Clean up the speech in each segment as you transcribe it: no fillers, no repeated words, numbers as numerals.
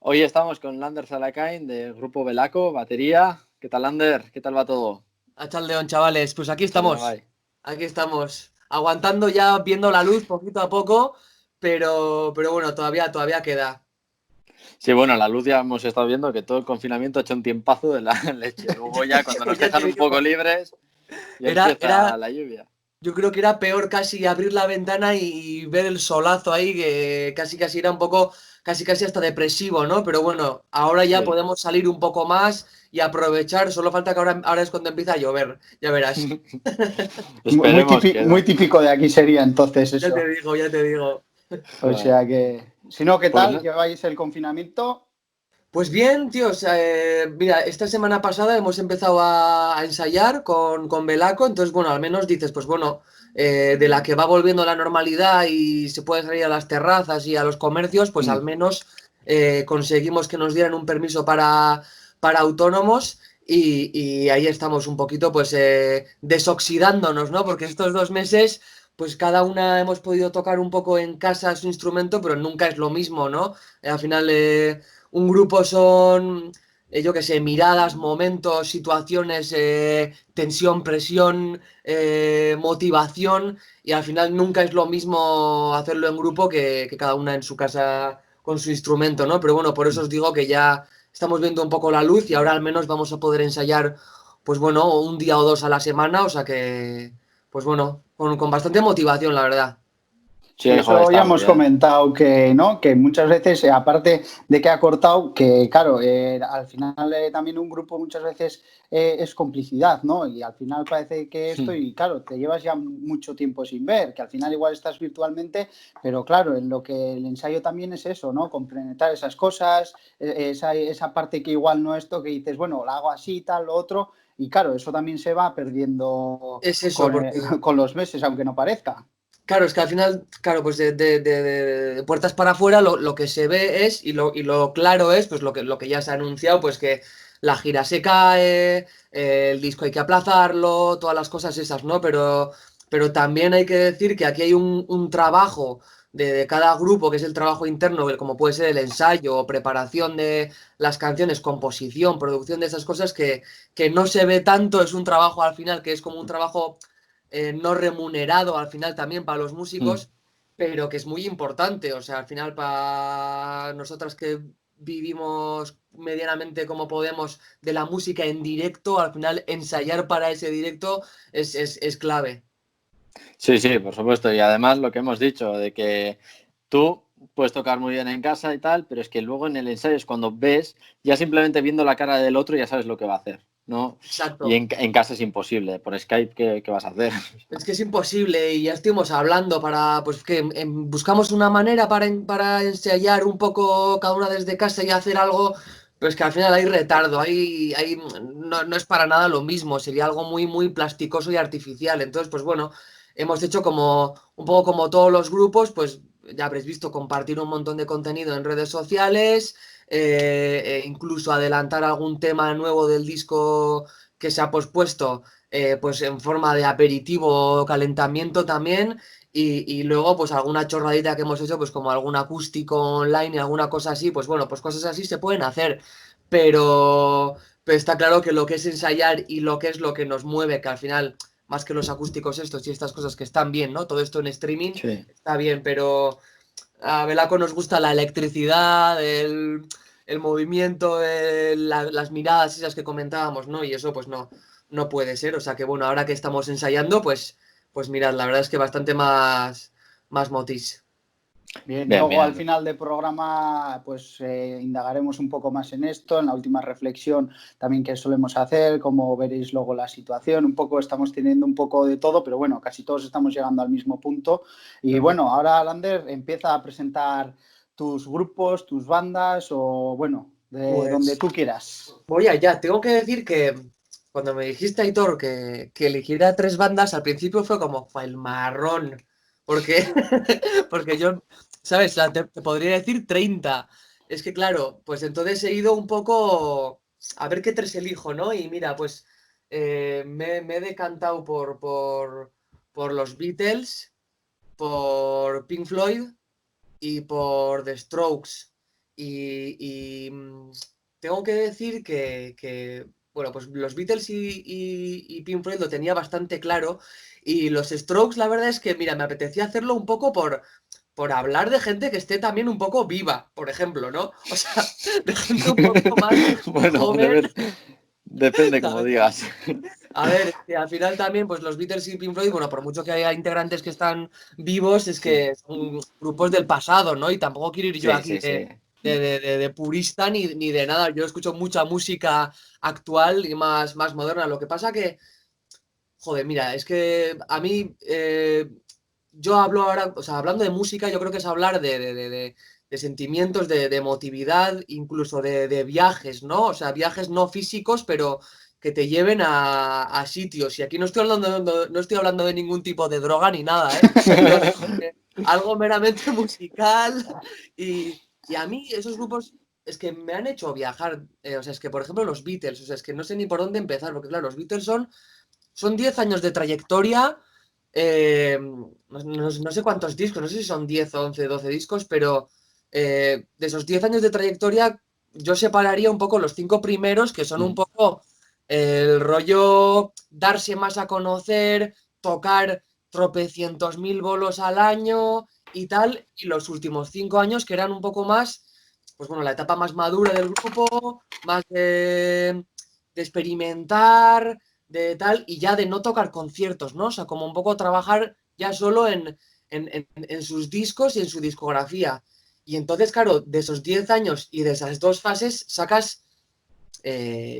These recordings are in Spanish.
Hoy estamos con Lander Salakain del grupo Belaco, batería. ¿Qué tal, Lander? ¿Qué tal va todo? León, chavales. Pues aquí Chaldeón, estamos. bye. Aquí estamos. Aguantando ya, viendo la luz poquito a poco, pero bueno, todavía queda. Sí, bueno, la luz ya hemos estado viendo que todo el confinamiento ha hecho un tiempazo de la leche. Luego ya cuando nos Ya te dejan un poco digo. libres, ya empieza Era, la lluvia. yo creo que era peor casi abrir la ventana y ver el solazo ahí, que casi era un poco, casi hasta depresivo, ¿no? Pero bueno, ahora ya Sí. podemos salir un poco más y aprovechar. Solo falta que ahora es cuando empieza a llover. Ya verás. Esperemos que Muy no. típico de aquí sería entonces Ya te eso. digo, ya te digo. O Joder. sea que, si no, ¿qué Pues tal? no. ¿Lleváis el confinamiento? Pues bien, tíos, mira, esta semana pasada hemos empezado a ensayar con Belaco, entonces, bueno, al menos dices, pues bueno, de la que va volviendo la normalidad y se puede salir a las terrazas y a los comercios, pues al Mm. menos conseguimos que nos dieran un permiso para autónomos y ahí estamos un poquito, pues, desoxidándonos, ¿no? Porque estos 2 meses, pues cada una hemos podido tocar un poco en casa su instrumento, pero nunca es lo mismo, ¿no? Al final... un grupo son, yo qué sé, miradas, momentos, situaciones, tensión, presión, motivación, y al final nunca es lo mismo hacerlo en grupo que cada una en su casa con su instrumento, ¿no? Pero bueno, por eso os digo que ya estamos viendo un poco la luz y ahora al menos vamos a poder ensayar, pues bueno, un día o dos a la semana, o sea que, pues bueno, con bastante motivación, la verdad. Sí, Sí, joder, eso ya está muy hemos bien. comentado que, ¿no? Que muchas veces, aparte de que ha cortado, que claro, al final también un grupo muchas veces es complicidad, ¿no? Y al final parece que esto, y claro, te llevas ya mucho tiempo sin ver, que al final igual estás virtualmente, pero claro, en lo que el ensayo también es eso, ¿no? Complementar esas cosas, esa parte que igual no esto, que dices, bueno, la hago así, tal, lo otro, y claro, eso también se va perdiendo Es eso, porque con los meses, aunque no parezca. claro, es que al final, claro, pues de puertas para afuera lo que se ve es, y lo claro es, pues lo que ya se ha anunciado, pues que la gira se cae, el disco hay que aplazarlo, todas las cosas esas, ¿no? Pero también hay que decir que aquí hay un trabajo de cada grupo, que es el trabajo interno, como puede ser el ensayo o preparación de las canciones, composición, producción de esas cosas, que no se ve tanto, es un trabajo al final que es como un trabajo no remunerado al final también para los Mm. músicos, pero que es muy importante. O sea, al final para nosotras que vivimos medianamente como podemos de la música en directo, al final ensayar para ese directo es clave. Sí, sí, por supuesto. Y además lo que hemos dicho, de que tú puedes tocar muy bien en casa y tal, pero es que luego en el ensayo es cuando ves, ya simplemente viendo la cara del otro ya sabes lo que va a hacer, ¿no? Y Exacto. en casa es imposible. Por Skype, ¿qué vas a hacer? Es que es imposible y ya estuvimos hablando para, pues que buscamos una manera para ensayar un poco cada una desde casa y hacer algo, pero es que al final hay retardo, no es para nada lo mismo, sería algo muy plasticoso y artificial. Entonces, pues bueno, hemos hecho como, un poco como todos los grupos, pues ya habréis visto compartir un montón de contenido en redes sociales, incluso adelantar algún tema nuevo del disco que se ha pospuesto pues en forma de aperitivo o calentamiento también. Y luego, pues alguna chorradita que hemos hecho, pues como algún acústico online y alguna cosa así, pues bueno, pues cosas así se pueden hacer. Pero, pero está claro que lo que es ensayar y lo que es lo que nos mueve, que al final, más que los acústicos estos y estas cosas que están bien, ¿no? Todo esto en streaming Sí. está bien, pero a Belaco nos gusta la electricidad, el movimiento, las miradas esas que comentábamos, ¿no? Y eso pues no puede ser. O sea que bueno, ahora que estamos ensayando, pues mirad, la verdad es que bastante más motis. Bien, Bien, luego al bien. final del programa pues indagaremos un poco más en esto, en la última reflexión también que solemos hacer, como veréis luego la situación, un poco estamos teniendo un poco de todo, pero bueno, casi todos estamos llegando al mismo punto. Y bueno, ahora Lander empieza a presentar tus grupos, tus bandas o bueno, de donde Pues tú quieras. voy allá. Tengo que decir que cuando me dijiste, Aitor, que eligiera tres bandas, al principio fue como "Fue el marrón. Porque, porque yo, ¿sabes? O sea, te podría decir 30. Es que claro, pues entonces he ido un poco a ver qué tres elijo, ¿no? Y mira, pues me he decantado por los Beatles, por Pink Floyd y por The Strokes. tengo que decir bueno, pues los Beatles y Pink Floyd lo tenía bastante claro. Y los Strokes, la verdad es que, mira, me apetecía hacerlo un poco por hablar de gente que esté también un poco viva, por ejemplo, ¿no? O sea, de gente un poco más Bueno, joven, depende como ¿sabes? digas. A ver, que al final también, pues los Beatles y Pink Floyd, bueno, por mucho que haya integrantes que están vivos, es Sí, que son grupos del pasado, ¿no? Y tampoco quiero ir yo sí, aquí sí, sí. de purista ni de nada. Yo escucho mucha música actual y más moderna. Lo que pasa que, joder, mira, es que a mí, yo hablo ahora, o sea, hablando de música, yo creo que es hablar de sentimientos, de emotividad, incluso de viajes, ¿no? O sea, viajes no físicos, pero que te lleven a sitios. Y aquí no estoy hablando de ningún tipo de droga ni nada, ¿eh? Sino de algo meramente musical. Y a mí esos grupos es que me han hecho viajar. O sea, es que, por ejemplo, los Beatles, o sea, es que no sé ni por dónde empezar, porque claro, los Beatles son 10 años de trayectoria. No sé cuántos discos, no sé si son 10, 11, 12 discos, pero de esos 10 años de trayectoria yo separaría un poco los 5 primeros, que son un poco el rollo darse más a conocer, tocar tropecientos mil bolos al año y tal, y los últimos 5 años que eran un poco más, pues bueno, la etapa más madura del grupo, más de experimentar, de tal, y ya de no tocar conciertos, ¿no? O sea, como un poco trabajar ya solo en sus discos y en su discografía. Y entonces, claro, de esos 10 años y de esas dos fases sacas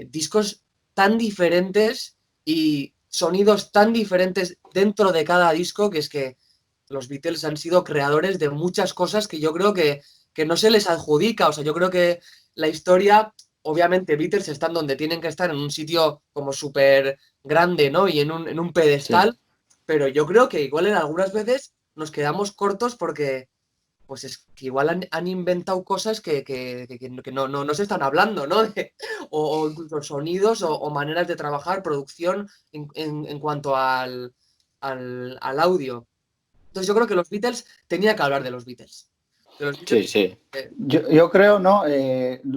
discos tan diferentes y sonidos tan diferentes dentro de cada disco, que es que los Beatles han sido creadores de muchas cosas que yo creo que no se les adjudica. O sea, yo creo que la historia, obviamente, Beatles están donde tienen que estar, en un sitio como súper grande, ¿no? Y en un Sí, pedestal, pero yo creo que igual en algunas veces nos quedamos cortos porque pues es que igual han inventado cosas que no se están hablando, ¿no? O incluso sonidos o maneras de trabajar, producción en cuanto al audio. Entonces yo creo que los Beatles tenía que hablar de los Beatles. De los sí, Beatles. sí. Yo creo, ¿no?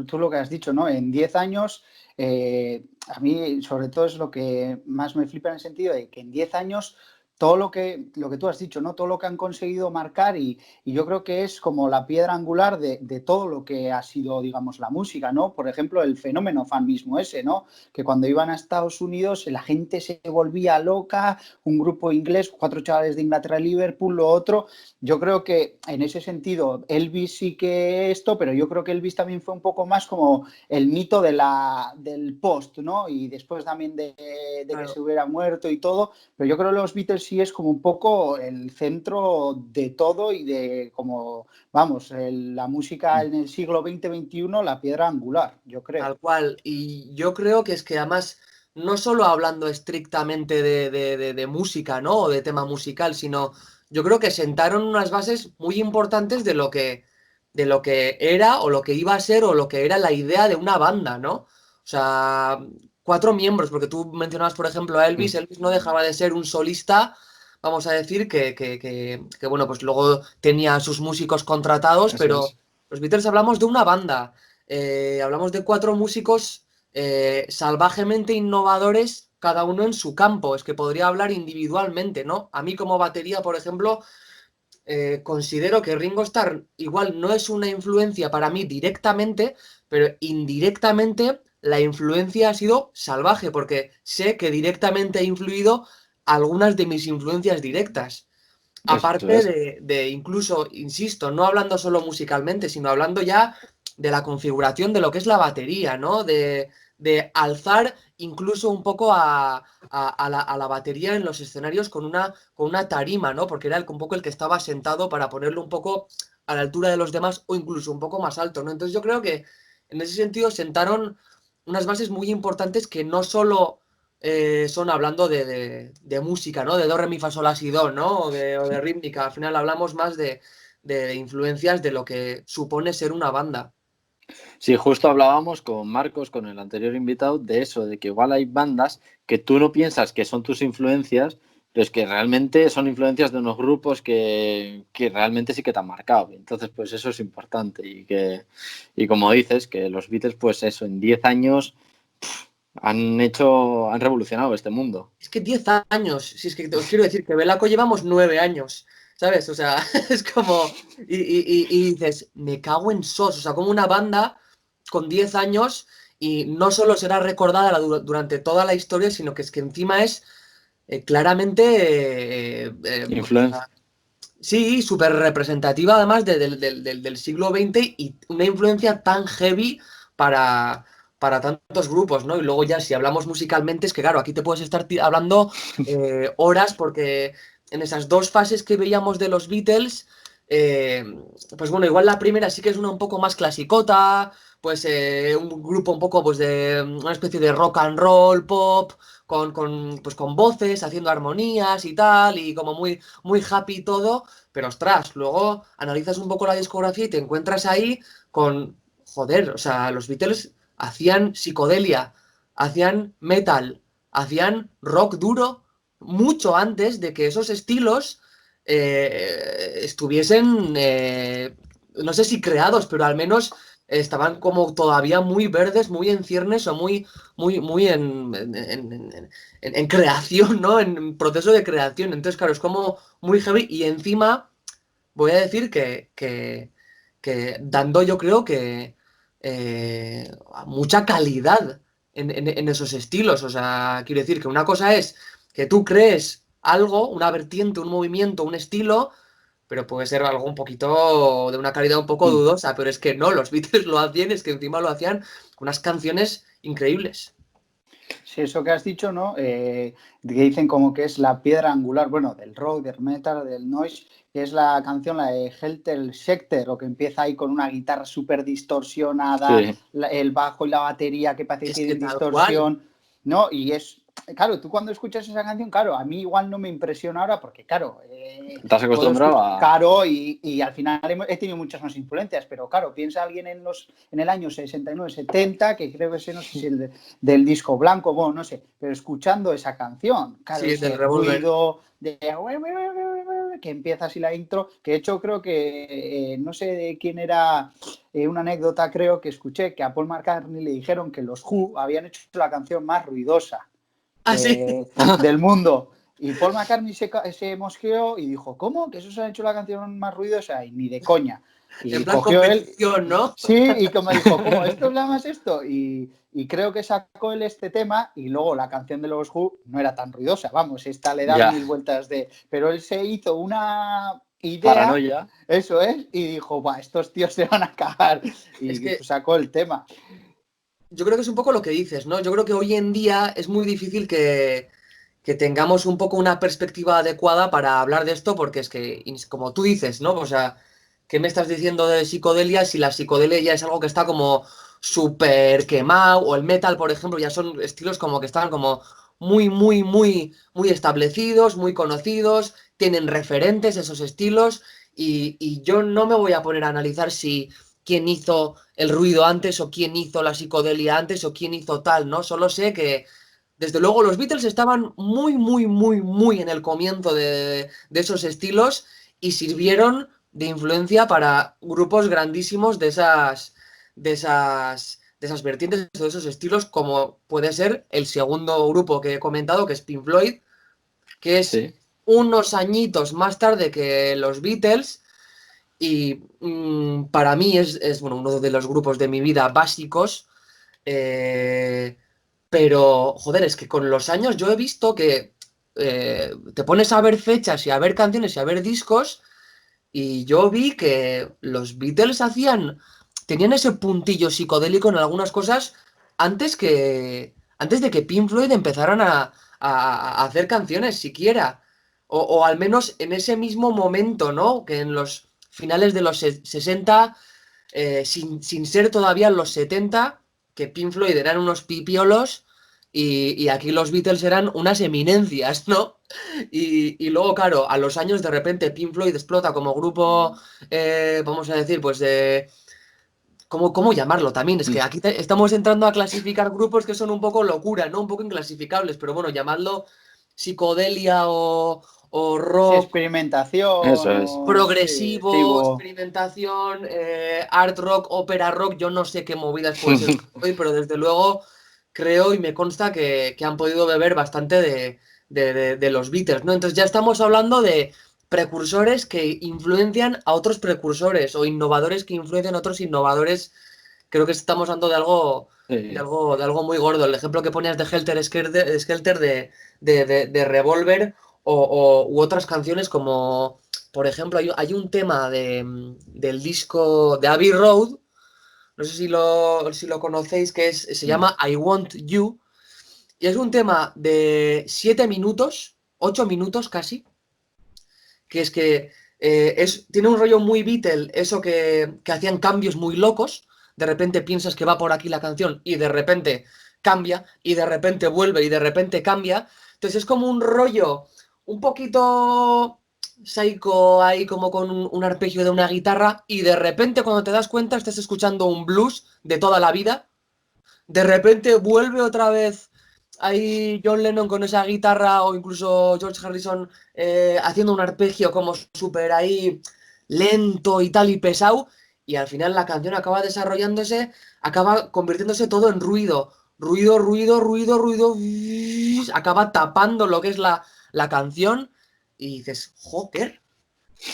Tú lo que has dicho, ¿no? En 10 años, a mí sobre todo es lo que más me flipa en el sentido de que en 10 años todo lo que tú has dicho, ¿no? Todo lo que han conseguido marcar y yo creo que es como la piedra angular de todo lo que ha sido, digamos, la música, ¿no? Por ejemplo, el fenómeno fan mismo ese, ¿no? Que cuando iban a Estados Unidos la gente se volvía loca, un grupo inglés, 4 chavales de Inglaterra y Liverpool, lo otro. Yo creo que en ese sentido Elvis sí que esto, pero yo creo que Elvis también fue un poco más como el mito del post, ¿no? Y después también de que se Claro, hubiera muerto y todo, pero yo creo que los Beatles sí es como un poco el centro de todo y de como, vamos, la música en el siglo XX-XXI, la piedra angular, yo creo. tal cual. Y yo creo que es que además, no solo hablando estrictamente de música, ¿no? O de tema musical, sino yo creo que sentaron unas bases muy importantes de lo que era o lo que iba a ser o lo que era la idea de una banda, ¿no? O sea, 4 miembros, porque tú mencionabas, por ejemplo, a Elvis. Elvis no dejaba de ser un solista, vamos a decir, bueno, pues luego tenía a sus músicos contratados, Eso pero es. los Beatles hablamos de una banda. Hablamos de 4 músicos salvajemente innovadores, cada uno en su campo. Es que podría hablar individualmente, ¿no? A mí como batería, por ejemplo, considero que Ringo Starr igual no es una influencia para mí directamente, pero indirectamente la influencia ha sido salvaje, porque sé que directamente ha influido algunas de mis influencias directas. Eso Aparte es. de incluso, insisto, no hablando solo musicalmente, sino hablando ya de la configuración de lo que es la batería, ¿no? De alzar incluso un poco a la batería en los escenarios con una tarima, ¿no? Porque era un poco el que estaba sentado para ponerlo un poco a la altura de los demás o incluso un poco más alto, ¿no? Entonces yo creo que en ese sentido sentaron unas bases muy importantes que no solo son hablando de música, ¿no? De do, re, mi, fa, sol, la, si, do, ¿no? O de rítmica. Al final hablamos más de influencias de lo que supone ser una banda. Sí, justo hablábamos con Marcos, con el anterior invitado, de eso, de que igual hay bandas que tú no piensas que son tus influencias, pero es que realmente son influencias de unos grupos que realmente sí que te han marcado. Entonces, pues eso es importante. Y como dices, que los Beatles, pues eso, en 10 años han revolucionado este mundo. Es que 10 años, si es que os quiero decir que Belaco llevamos 9 años, ¿sabes? O sea, es como... Y dices, me cago en sos, o sea, como una banda con 10 años y no solo será recordada durante toda la historia, sino que es que encima es claramente... o Influencia. sea, sí, súper representativa además del siglo XX y una influencia tan heavy para tantos grupos, ¿no? Y luego ya si hablamos musicalmente es que claro, aquí te puedes estar hablando horas porque en esas dos fases que veíamos de los Beatles, eh, pues bueno, igual la primera sí que es una un poco más clasicota, pues un grupo un poco pues de una especie de rock and roll, pop, pues, con voces, haciendo armonías y tal, y como muy, muy happy todo. Pero ostras, luego analizas un poco la discografía y te encuentras ahí con, joder, o sea, los Beatles hacían psicodelia, hacían metal, hacían rock duro mucho antes de que esos estilos estuviesen, no sé si creados, pero al menos estaban como todavía muy verdes, muy en ciernes o muy, muy, muy en creación, ¿no? En proceso de creación. Entonces, claro, es como muy heavy y encima voy a decir que dando yo creo que mucha calidad en esos estilos. O sea, quiero decir que una cosa es que tú crees algo, una vertiente, un movimiento, un estilo, pero puede ser algo un poquito de una calidad un poco dudosa, pero es que no, los Beatles lo hacían, es que encima lo hacían con unas canciones increíbles. Sí, eso que has dicho, ¿no? Que dicen como que es la piedra angular, bueno, del rock, del metal, del noise, que es la canción, la de Helter Skelter, o que empieza ahí con una guitarra súper distorsionada, Sí. el bajo y la batería que parece que Es que tienen tal cual. distorsión, ¿no? Y es, claro, tú cuando escuchas esa canción, claro, a mí igual no me impresiona ahora porque, claro, ¿Te has puedo acostumbrado escuchar, a...? claro, y al final he tenido muchas más influencias, pero claro, piensa alguien en el año 69, 70, que creo que ese, no sé si del disco blanco, bueno, no sé, pero escuchando esa canción, claro, Sí, del ese Revolver. ruido de que empieza así la intro, que de hecho creo que, no sé de quién era, una anécdota creo que escuché, que a Paul McCartney le dijeron que los Who habían hecho la canción más ruidosa Ah, sí. del mundo. Y Paul McCartney se mosqueó y dijo, ¿cómo? ¿Que esos han hecho la canción más ruidosa? Y ni de coña. En Y plan cogió él, competición, ¿no? sí, y como dijo, ¿cómo? ¿Esto es la más esto? Y creo que sacó él este tema y luego la canción de los Who no era tan ruidosa, vamos, esta le da Ya, mil vueltas de... Pero él se hizo una idea, paranoia. eso es, y dijo, va, estos tíos se van a cagar. Es Y que sacó el tema. yo creo que es un poco lo que dices, ¿no? Yo creo que hoy en día es muy difícil que tengamos un poco una perspectiva adecuada para hablar de esto, porque es que, como tú dices, ¿no? O sea, ¿qué me estás diciendo de psicodelia si la psicodelia ya es algo que está como súper quemado? O el metal, por ejemplo, ya son estilos como que están como muy, muy, muy, muy establecidos, muy conocidos, tienen referentes esos estilos, y yo no me voy a poner a analizar si quién hizo el ruido antes o quién hizo la psicodelia antes o quién hizo tal, ¿no? Solo sé que desde luego los Beatles estaban muy, muy, muy, muy en el comienzo de esos estilos y sirvieron de influencia para grupos grandísimos de esas vertientes, de esos estilos, como puede ser el segundo grupo que he comentado, que es Pink Floyd, que es Sí. unos añitos más tarde que los Beatles y para mí es, bueno, uno de los grupos de mi vida básicos. eh, pero, joder, es que con los años yo he visto que te pones a ver fechas y a ver canciones y a ver discos y yo vi que los Beatles tenían ese puntillo psicodélico en algunas cosas antes de que Pink Floyd empezaran a hacer canciones siquiera. O al menos en ese mismo momento, ¿no? Que en los finales de los 60, sin ser todavía los 70, que Pink Floyd eran unos pipiolos y aquí los Beatles eran unas eminencias, ¿no? Y luego, claro, a los años de repente Pink Floyd explota como grupo, vamos a decir, pues de... ¿Cómo llamarlo también? Es que aquí estamos entrando a clasificar grupos que son un poco locura, ¿no? Un poco inclasificables, pero bueno, llamadlo psicodelia o Sí, rock experimentación. Eso es. progresivo, Sí, experimentación, art rock, ópera rock, yo no sé qué movidas puede ser hoy, pero desde luego creo y me consta que han podido beber bastante de los Beatles, ¿no? Entonces ya estamos hablando de precursores que influencian a otros precursores o innovadores que influencian a otros innovadores. Creo que estamos hablando de algo, de Sí. algo, de algo muy gordo. El ejemplo que ponías de Helter Skelter de Revolver u otras canciones como, por ejemplo, hay un tema del disco de Abbey Road, no sé si lo conocéis, se llama I Want You, y es un tema de 7 minutos, 8 minutos casi, que es que tiene un rollo muy Beatle, eso que hacían cambios muy locos, de repente piensas que va por aquí la canción y de repente cambia y de repente vuelve y de repente cambia. Entonces es como un rollo un poquito psycho ahí como con un arpegio de una guitarra y de repente cuando te das cuenta estás escuchando un blues de toda la vida, de repente vuelve otra vez ahí John Lennon con esa guitarra o incluso George Harrison haciendo un arpegio como súper ahí lento y tal y pesado y al final la canción acaba desarrollándose, acaba convirtiéndose todo en ruido, ruido, ruido, ruido, ruido, acaba tapando lo que es la canción y dices, joder,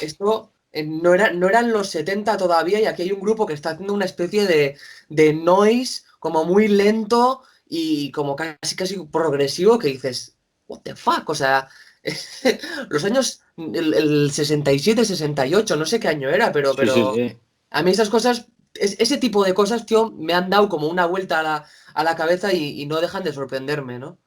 esto no eran los 70 todavía y aquí hay un grupo que está haciendo una especie de noise como muy lento y como casi casi progresivo que dices, what the fuck, o sea, los años, el 67, 68, no sé qué año era, pero, Sí, sí, pero sí. a mí esas cosas, ese tipo de cosas, tío, me han dado como una vuelta a la cabeza y no dejan de sorprenderme, ¿no?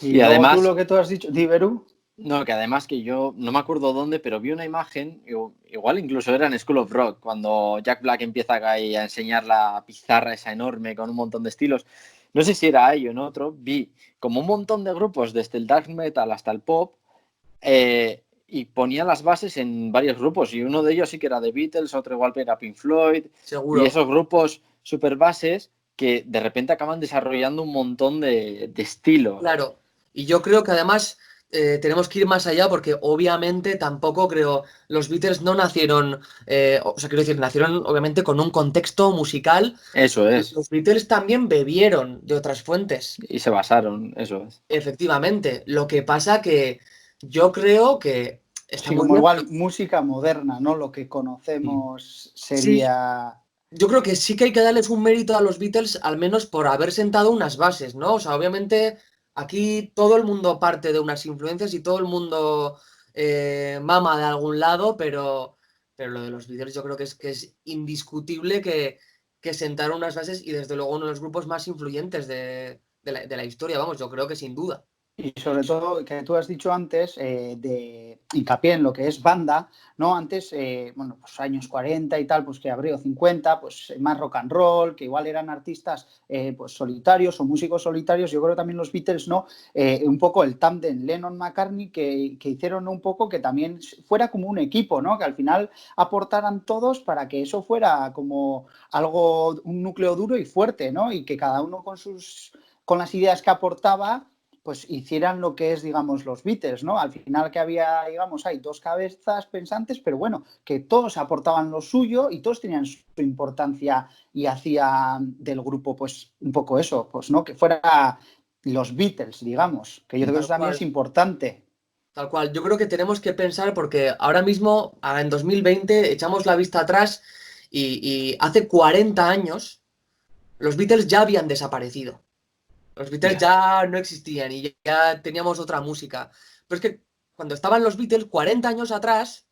y Y luego tú además, lo que tú has dicho, Diveru. no, que además que yo no me acuerdo dónde, pero vi una imagen, igual incluso era en School of Rock, cuando Jack Black empieza ahí a enseñar la pizarra esa enorme con un montón de estilos. No sé si era ahí o en otro, vi como un montón de grupos, desde el dark metal hasta el pop, y ponía las bases en varios grupos, y uno de ellos sí que era de Beatles, otro igual era Pink Floyd, y Seguro. esos grupos super bases que de repente acaban desarrollando un montón de estilos. Claro, y yo creo que además tenemos que ir más allá porque obviamente tampoco creo, los Beatles no nacieron, o sea, quiero decir, nacieron obviamente con un contexto musical, Eso es. los Beatles también bebieron de otras fuentes, Y se basaron, eso es. efectivamente. Lo que pasa que yo creo que está Sí, muy como bien, igual pero música moderna, ¿no? Lo que Mm. conocemos sí, sería. yo creo que sí que hay que darles un mérito a los Beatles, al menos por haber sentado unas bases, ¿no? O sea, obviamente aquí todo el mundo parte de unas influencias y todo el mundo mama de algún lado, pero lo de los Beatles yo creo que es indiscutible que sentaron unas bases y desde luego uno de los grupos más influyentes de la historia, vamos, yo creo que sin duda. Y sobre todo, que tú has dicho antes, de hincapié en lo que es banda, ¿no? Antes, bueno, pues años 40 y tal, pues que habría 50, pues más rock and roll, que igual eran artistas pues solitarios o músicos solitarios. Yo creo que también los Beatles, ¿no? Un poco el tándem Lennon-McCartney que hicieron un poco que también fuera como un equipo, ¿no? Que al final aportaran todos para que eso fuera como algo, un núcleo duro y fuerte, ¿no? Y que cada uno con las ideas que aportaba pues hicieran lo que es, digamos, los Beatles, ¿no? Al final que había, digamos, hay dos cabezas pensantes, pero bueno, que todos aportaban lo suyo y todos tenían su importancia y hacían del grupo, pues, un poco eso, pues, ¿no? Que fuera los Beatles, digamos, que yo creo que Tal eso también cual. es importante. Tal cual, yo creo que tenemos que pensar porque ahora mismo, en 2020, echamos la vista atrás y hace 40 años los Beatles ya habían desaparecido. Los Beatles Ya. ya no existían y ya teníamos otra música. Pero es que cuando estaban los Beatles, 40 años atrás,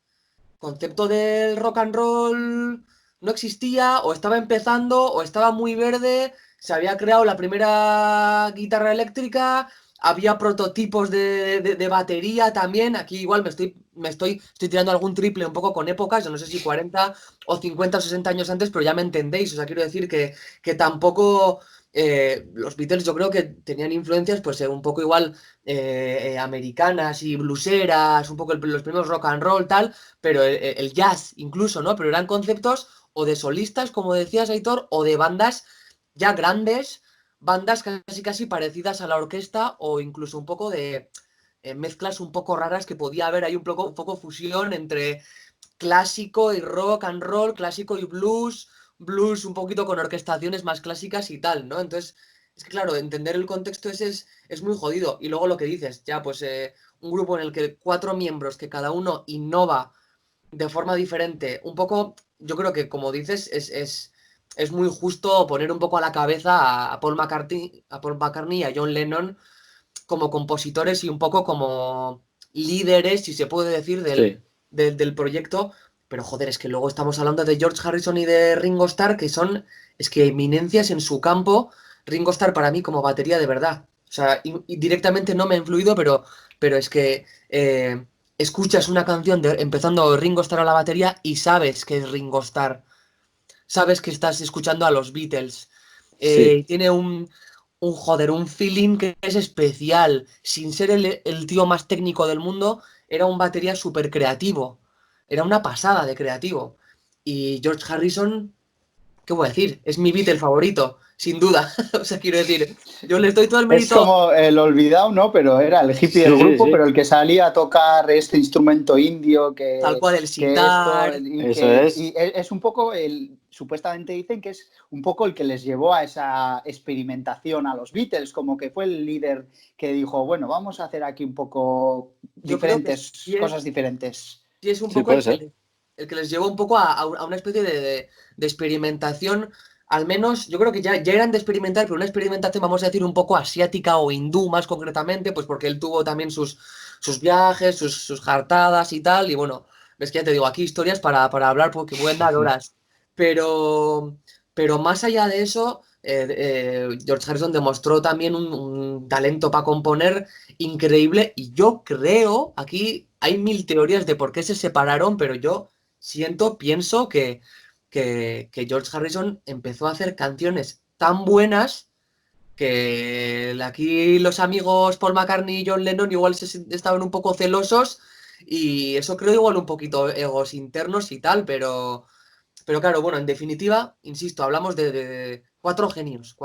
concepto del rock and roll no existía, o estaba empezando, o estaba muy verde, se había creado la primera guitarra eléctrica, había prototipos de batería también. Aquí igual estoy tirando algún triple un poco con épocas, yo no sé si 40 o 50 o 60 años antes, pero ya me entendéis. O sea, quiero decir que tampoco. Los Beatles yo creo que tenían influencias pues un poco igual americanas y blueseras, un poco los primeros rock and roll tal, pero el jazz incluso, ¿no? Pero eran conceptos o de solistas, como decías, Aitor, o de bandas ya grandes, bandas casi casi parecidas a la orquesta o incluso un poco mezclas un poco raras que podía haber ahí un poco fusión entre clásico y rock and roll, clásico y blues un poquito con orquestaciones más clásicas y tal, ¿no? Entonces, es que claro, entender el contexto ese es muy jodido. Y luego lo que dices, ya, pues un grupo en el que 4 miembros, que cada uno innova de forma diferente, un poco, yo creo que como dices, es muy justo poner un poco a la cabeza a Paul McCartney y a John Lennon como compositores y un poco como líderes, si se puede decir, Sí, del proyecto. Pero joder, es que luego estamos hablando de George Harrison y de Ringo Starr, que son, es que eminencias en su campo. Ringo Starr para mí como batería de verdad. O sea, y directamente no me ha influido, pero es que escuchas una canción empezando Ringo Starr a la batería y sabes que es Ringo Starr. Sabes que estás escuchando a los Beatles. sí. Tiene un feeling que es especial. Sin ser el tío más técnico del mundo, era un batería súper creativo. Era una pasada de creativo. Y George Harrison, ¿qué voy a decir? Es mi Beatle favorito, sin duda. O sea, quiero decir, yo le doy todo el Es mérito. como el olvidado, ¿no? Pero era el hippie del Sí, sí, grupo, sí. pero el que salía a tocar este instrumento indio Tal cual el que esto, sitar. y Eso es. es un poco supuestamente dicen que es un poco el que les llevó a esa experimentación a los Beatles, como que fue el líder que dijo, bueno, vamos a hacer aquí un poco Yo creo que diferentes, cosas diferentes. sí es un Sí, poco puede ser. el que les llevó un poco a una especie de experimentación. Al menos, yo creo que ya eran de experimentar, pero una experimentación, vamos a decir, un poco asiática o hindú más concretamente, pues porque él tuvo también sus viajes, sus jartadas y tal. Y bueno, ves que ya te digo, aquí historias para hablar porque pueden dar horas. Pero, pero más allá de eso, George Harrison demostró también un talento para componer increíble. Y yo creo, aquí hay mil teorías de por qué se separaron, pero yo pienso que George Harrison empezó a hacer canciones tan buenas que aquí los amigos Paul McCartney y John Lennon igual estaban un poco celosos y eso creo igual un poquito egos internos y tal, pero claro, bueno, en definitiva, insisto, hablamos de cuatro genios,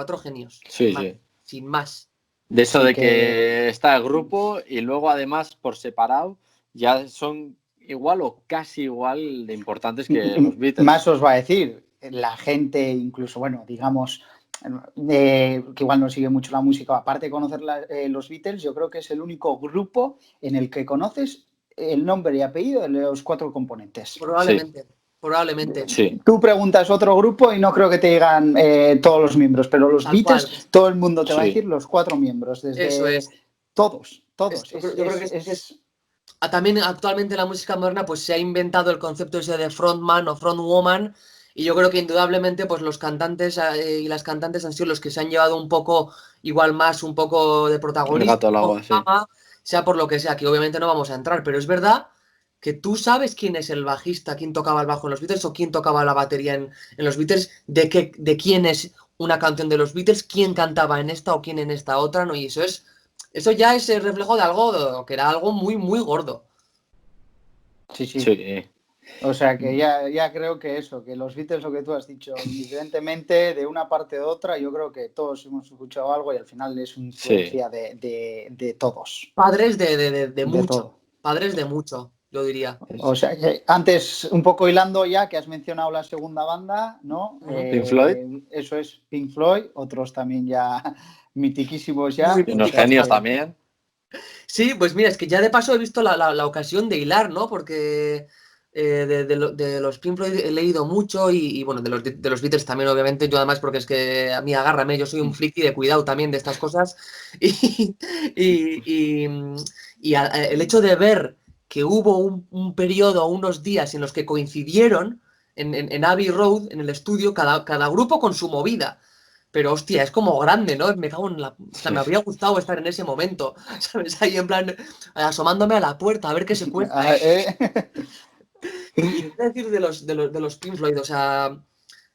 sin Sí, más, sí. sin más. De eso Sí de que que está el grupo y luego además por separado ya son igual o casi igual de importantes que los Beatles. más os va a decir, la gente, incluso, bueno, digamos, que igual no sigue mucho la música, aparte de conocer los Beatles, yo creo que es el único grupo en el que conoces el nombre y apellido de los 4 componentes. Sí, Probablemente, probablemente, sí, Tú preguntas otro grupo y no creo que te digan todos los miembros, pero los tal cual, Beatles, todo el mundo te va a sí. decir los 4 miembros, eso desde es. todos, todos. Yo creo también actualmente en la música moderna pues se ha inventado el concepto ese de frontman o frontwoman y yo creo que indudablemente pues los cantantes y las cantantes han sido los que se han llevado un poco igual más un poco de El protagonismo, gato al un poco agua, de sí. fama, sea por lo que sea, que obviamente no vamos a entrar, pero es verdad que tú sabes quién es el bajista, quién tocaba el bajo en los Beatles o quién tocaba la batería en los Beatles, de quién es una canción de los Beatles, quién cantaba en esta o quién en esta otra, ¿no? Y eso ya es el reflejo de algo que era algo muy, muy gordo. Sí, sí. Sí, O sea que ya creo que eso, que los Beatles, lo que tú has dicho, indiferentemente de una parte u otra, yo creo que todos hemos escuchado algo y al final es una sí. influencia de todos, Padres de de mucho, todo. padres de mucho, yo diría. O sea que antes, un poco hilando ya, que has mencionado la segunda banda, ¿no? Ujú. Pink Floyd, Eso es Pink Floyd, otros también ya mitiquísimos Muy ya, y o unos sea genios míticos. que también. Sí, pues mira, es que ya de paso he visto la ocasión de hilar, ¿no? Porque de los Pink Floyd he leído mucho y, bueno, de los Beatles también, obviamente. Yo además, porque es que a mí agárrame, yo soy un friki de cuidado también de estas cosas. Y, y, y, el hecho de ver que hubo un periodo, unos días en los que coincidieron en Abbey Road, en el estudio, cada grupo con su movida. Pero hostia, es como grande, ¿no? Me cago en la. O sea, Sí. me habría gustado estar en ese momento, ¿sabes? Ahí en plan, asomándome a la puerta a ver qué se cuenta. ah, Y qué decir de los Pink Floyd, o sea,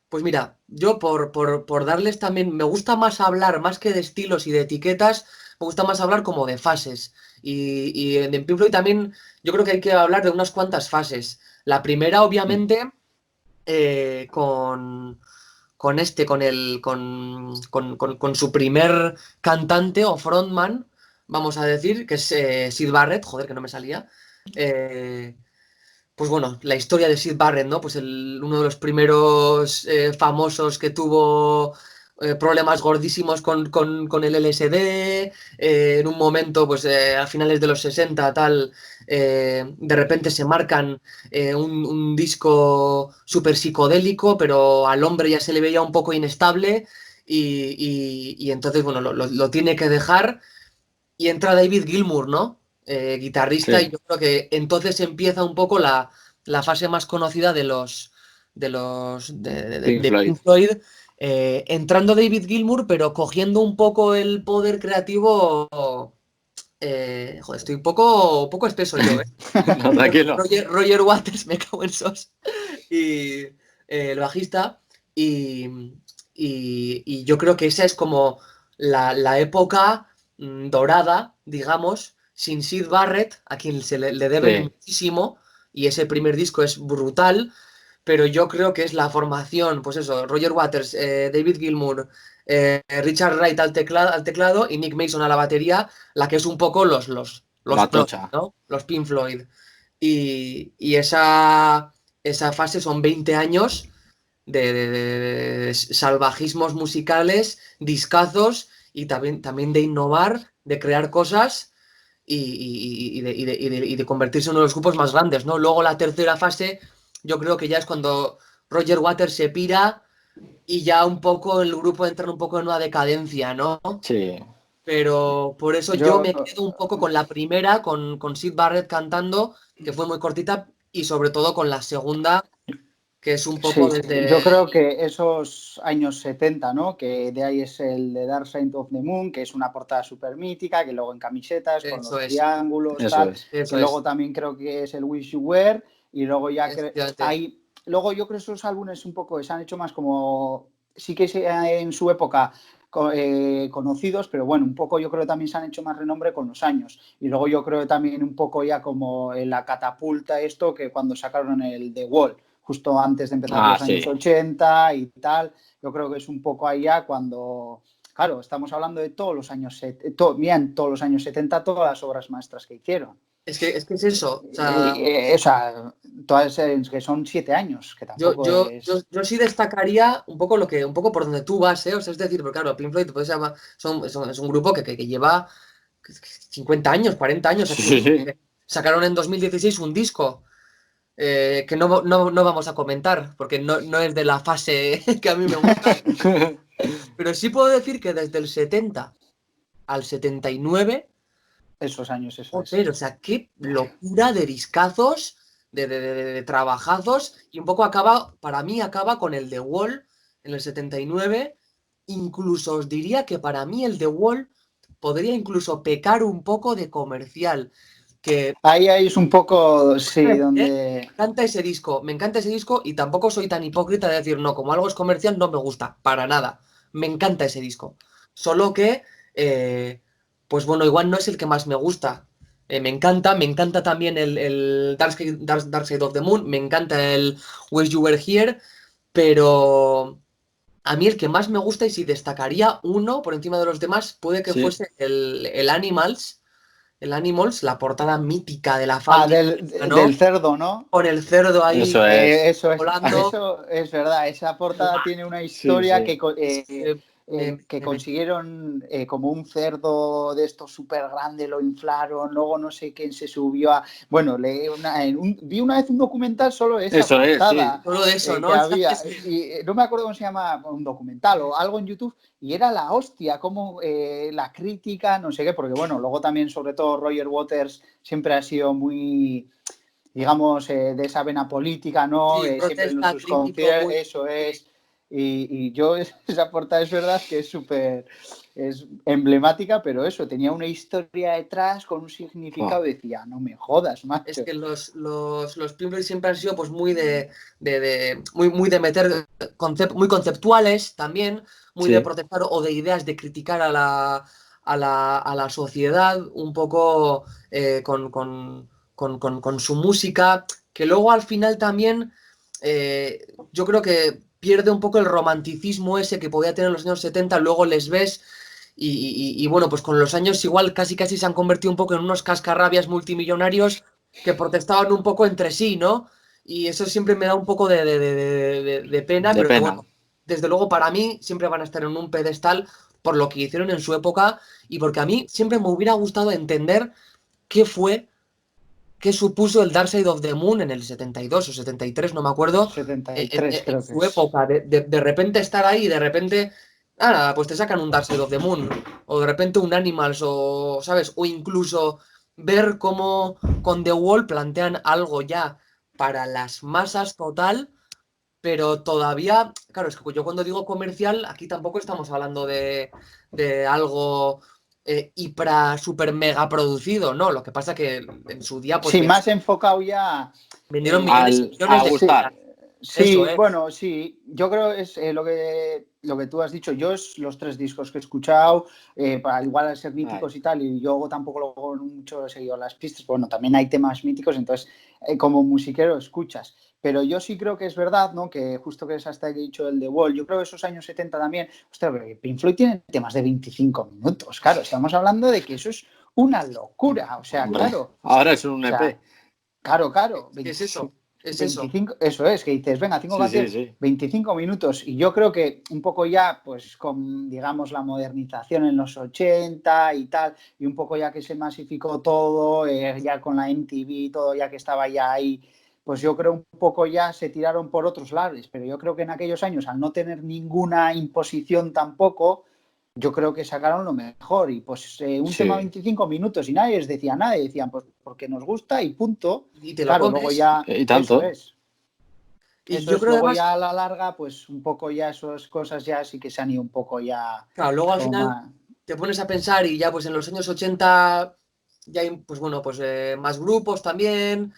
pues mira, yo por darles también, me gusta más hablar, más que de estilos y de etiquetas, me gusta más hablar como de fases. Y en Pink Floyd también, yo creo que hay que hablar de unas cuantas fases. La primera, obviamente, con su primer cantante o frontman, vamos a decir, que es Syd Barrett, joder, que no me salía. Pues bueno, la historia de Syd Barrett, ¿no? Pues uno de los primeros famosos que tuvo problemas gordísimos con el LSD, en un momento, pues a finales de los 60, tal, de repente se marcan un disco súper psicodélico, pero al hombre ya se le veía un poco inestable y entonces, bueno, lo tiene que dejar y entra David Gilmour, ¿no? Guitarrista, Sí, y yo creo que entonces empieza un poco la fase más conocida Pink de Floyd. Pink Floyd, entrando David Gilmour, pero cogiendo un poco el poder creativo. Joder, estoy un poco espeso yo, ¿eh? No, tranquilo. Roger Waters, me cago en sos, y el bajista, y, y yo creo que esa es como la época dorada, digamos, sin Syd Barrett, a quien le deben Sí, muchísimo, y ese primer disco es brutal, pero yo creo que es la formación, pues eso, Roger Waters, David Gilmour, Richard Wright al teclado y Nick Mason a la batería, la que es un poco los la Floyd, tocha. ¿no? Los Pink Floyd. Y esa fase son 20 años de salvajismos musicales, discazos y también de innovar, de crear cosas y de convertirse en uno de los grupos más grandes, ¿no? Luego la tercera fase, yo creo que ya es cuando Roger Waters se pira y ya un poco el grupo entra un poco en una decadencia, ¿no? Sí, Pero por eso yo Yo, me quedo un poco con la primera, con Syd Barrett cantando, que fue muy cortita, y sobre todo con la segunda, que es un poco sí, yo desde... creo que esos años 70, ¿no? Que de ahí es el de Dark Side of the Moon, que es una portada súper mítica, que luego en camisetas, con Eso los es, triángulos, eso tal, es. que eso luego es. también creo que es el Wish You Were, y luego ya Efectivamente. hay, luego yo creo que esos álbumes un poco se han hecho más como, sí que en su época conocidos, pero bueno, un poco yo creo que también se han hecho más renombre con los años. Y luego yo creo que también un poco ya como en la catapulta esto, que cuando sacaron el The Wall, justo antes de empezar Ah, los años sí. 80 y tal, yo creo que es un poco allá cuando, claro, estamos hablando de todos los años, bien, todos los años 70, todas las obras maestras que hicieron. Es que es eso. O sea, O sea, todas que son 7 años, que yo, tampoco yo, yo, es... yo sí destacaría un poco por donde tú vas, ¿eh? O sea, es decir, porque claro, Pink Floyd pues, es un grupo que lleva 50 años, 40 años Sí, activo. sí, sí. Sacaron en 2016 un disco que no vamos a comentar, porque no es de la fase que a mí me gusta, pero sí puedo decir que desde el 70 al 79, Esos años, eso es. joder, o sea, qué locura de discazos, de trabajazos, y un poco para mí acaba con el The Wall en el 79, incluso os diría que para mí el The Wall podría incluso pecar un poco de comercial, que Ahí es un poco, sí, ¿eh? donde... Me encanta ese disco y tampoco soy tan hipócrita de decir, no, como algo es comercial no me gusta, para nada. Me encanta ese disco. Solo que, pues bueno, igual no es el que más me gusta. Me encanta también el Dark Side of the Moon, me encanta el Wish You Were Here, pero a mí el que más me gusta y si destacaría uno por encima de los demás, puede que Sí. fuese el Animals, la portada mítica de la Ah, fábrica, del ¿no? cerdo, ¿no? Con el cerdo ahí Eso es. volando. Eso es verdad. Esa portada tiene una Sí, historia sí. que consiguieron como un cerdo de estos súper grande, lo inflaron, luego no sé quién se subió a... Bueno, vi una vez un documental solo de esa Eso es, sí. portada Solo de eso, que ¿no? había, y no me acuerdo cómo se llama, un documental o algo en YouTube, y era la hostia, como la crítica, no sé qué, porque bueno, luego también sobre todo Roger Waters siempre ha sido muy digamos, de esa vena política, ¿no? Sí, Siempre en protesta, sus crítico, conciertos, muy. eso Sí, es. Y yo, esa portada es verdad que es súper, es emblemática, pero eso, tenía una historia detrás con un significado, Oh, decía, no me jodas, es macho. que los Pink Floyd siempre han sido pues muy muy de meter muy conceptuales también, muy de sí. protestar o de ideas de criticar a la sociedad un poco con su música, que luego al final también yo creo que pierde un poco el romanticismo ese que podía tener en los años 70, luego les ves y bueno, pues con los años igual casi se han convertido un poco en unos cascarrabias multimillonarios que protestaban un poco entre sí, ¿no? Y eso siempre me da un poco de pena, De pero que pena. bueno, desde luego para mí siempre van a estar en un pedestal por lo que hicieron en su época y porque a mí siempre me hubiera gustado entender qué supuso el Dark Side of the Moon en el 72 o 73, no me acuerdo, 73 en creo que su es. época, de repente estar ahí y de repente, pues te sacan un Dark Side of the Moon, o de repente un Animals, o, ¿sabes? O incluso ver cómo con The Wall plantean algo ya para las masas total, pero todavía, claro, es que yo cuando digo comercial, aquí tampoco estamos hablando de algo hiper, super mega producido, ¿no? Lo que pasa que en su día, pues Sí, más enfocado ya. vendieron millones y millones A de Sí, gustar. copias. Eso sí, es. bueno, sí. Yo creo es lo que tú has dicho. Yo es los 3 discos que he escuchado, para igual al ser Ay, míticos y tal, y yo tampoco luego mucho he seguido las pistas. Bueno, también hay temas míticos, entonces como musiquero escuchas. Pero yo sí creo que es verdad, ¿no? Que justo que es hasta que he dicho el The Wall, yo creo que esos años 70 también, ostras, Pink Floyd tiene temas de 25 minutos, claro, estamos hablando de que eso es una locura, o sea, hombre, claro, ahora es un o sea, EP. claro, Es eso. Es eso. 25, eso es, que dices, venga, 5 Sí, sí, canciones, sí. 25 minutos. Y yo creo que un poco ya, pues con, digamos, la modernización en los 80 y tal, y un poco ya que se masificó todo, ya con la MTV, todo ya que estaba ya ahí, pues yo creo un poco ya se tiraron por otros lados. Pero yo creo que en aquellos años, al no tener ninguna imposición tampoco, yo creo que sacaron lo mejor. Y pues un tema Sí. 25 minutos y nadie les decía nada, y decían, pues porque nos gusta y punto. Y te lo Claro, luego comes. ya, Y eso tanto. es. Y Eso yo es, creo luego además, ya a la larga, pues un poco ya esas cosas ya sí que se han ido un poco ya claro, luego al como final más. te pones a pensar y ya pues en los años 80 ya hay, pues bueno, pues más grupos también,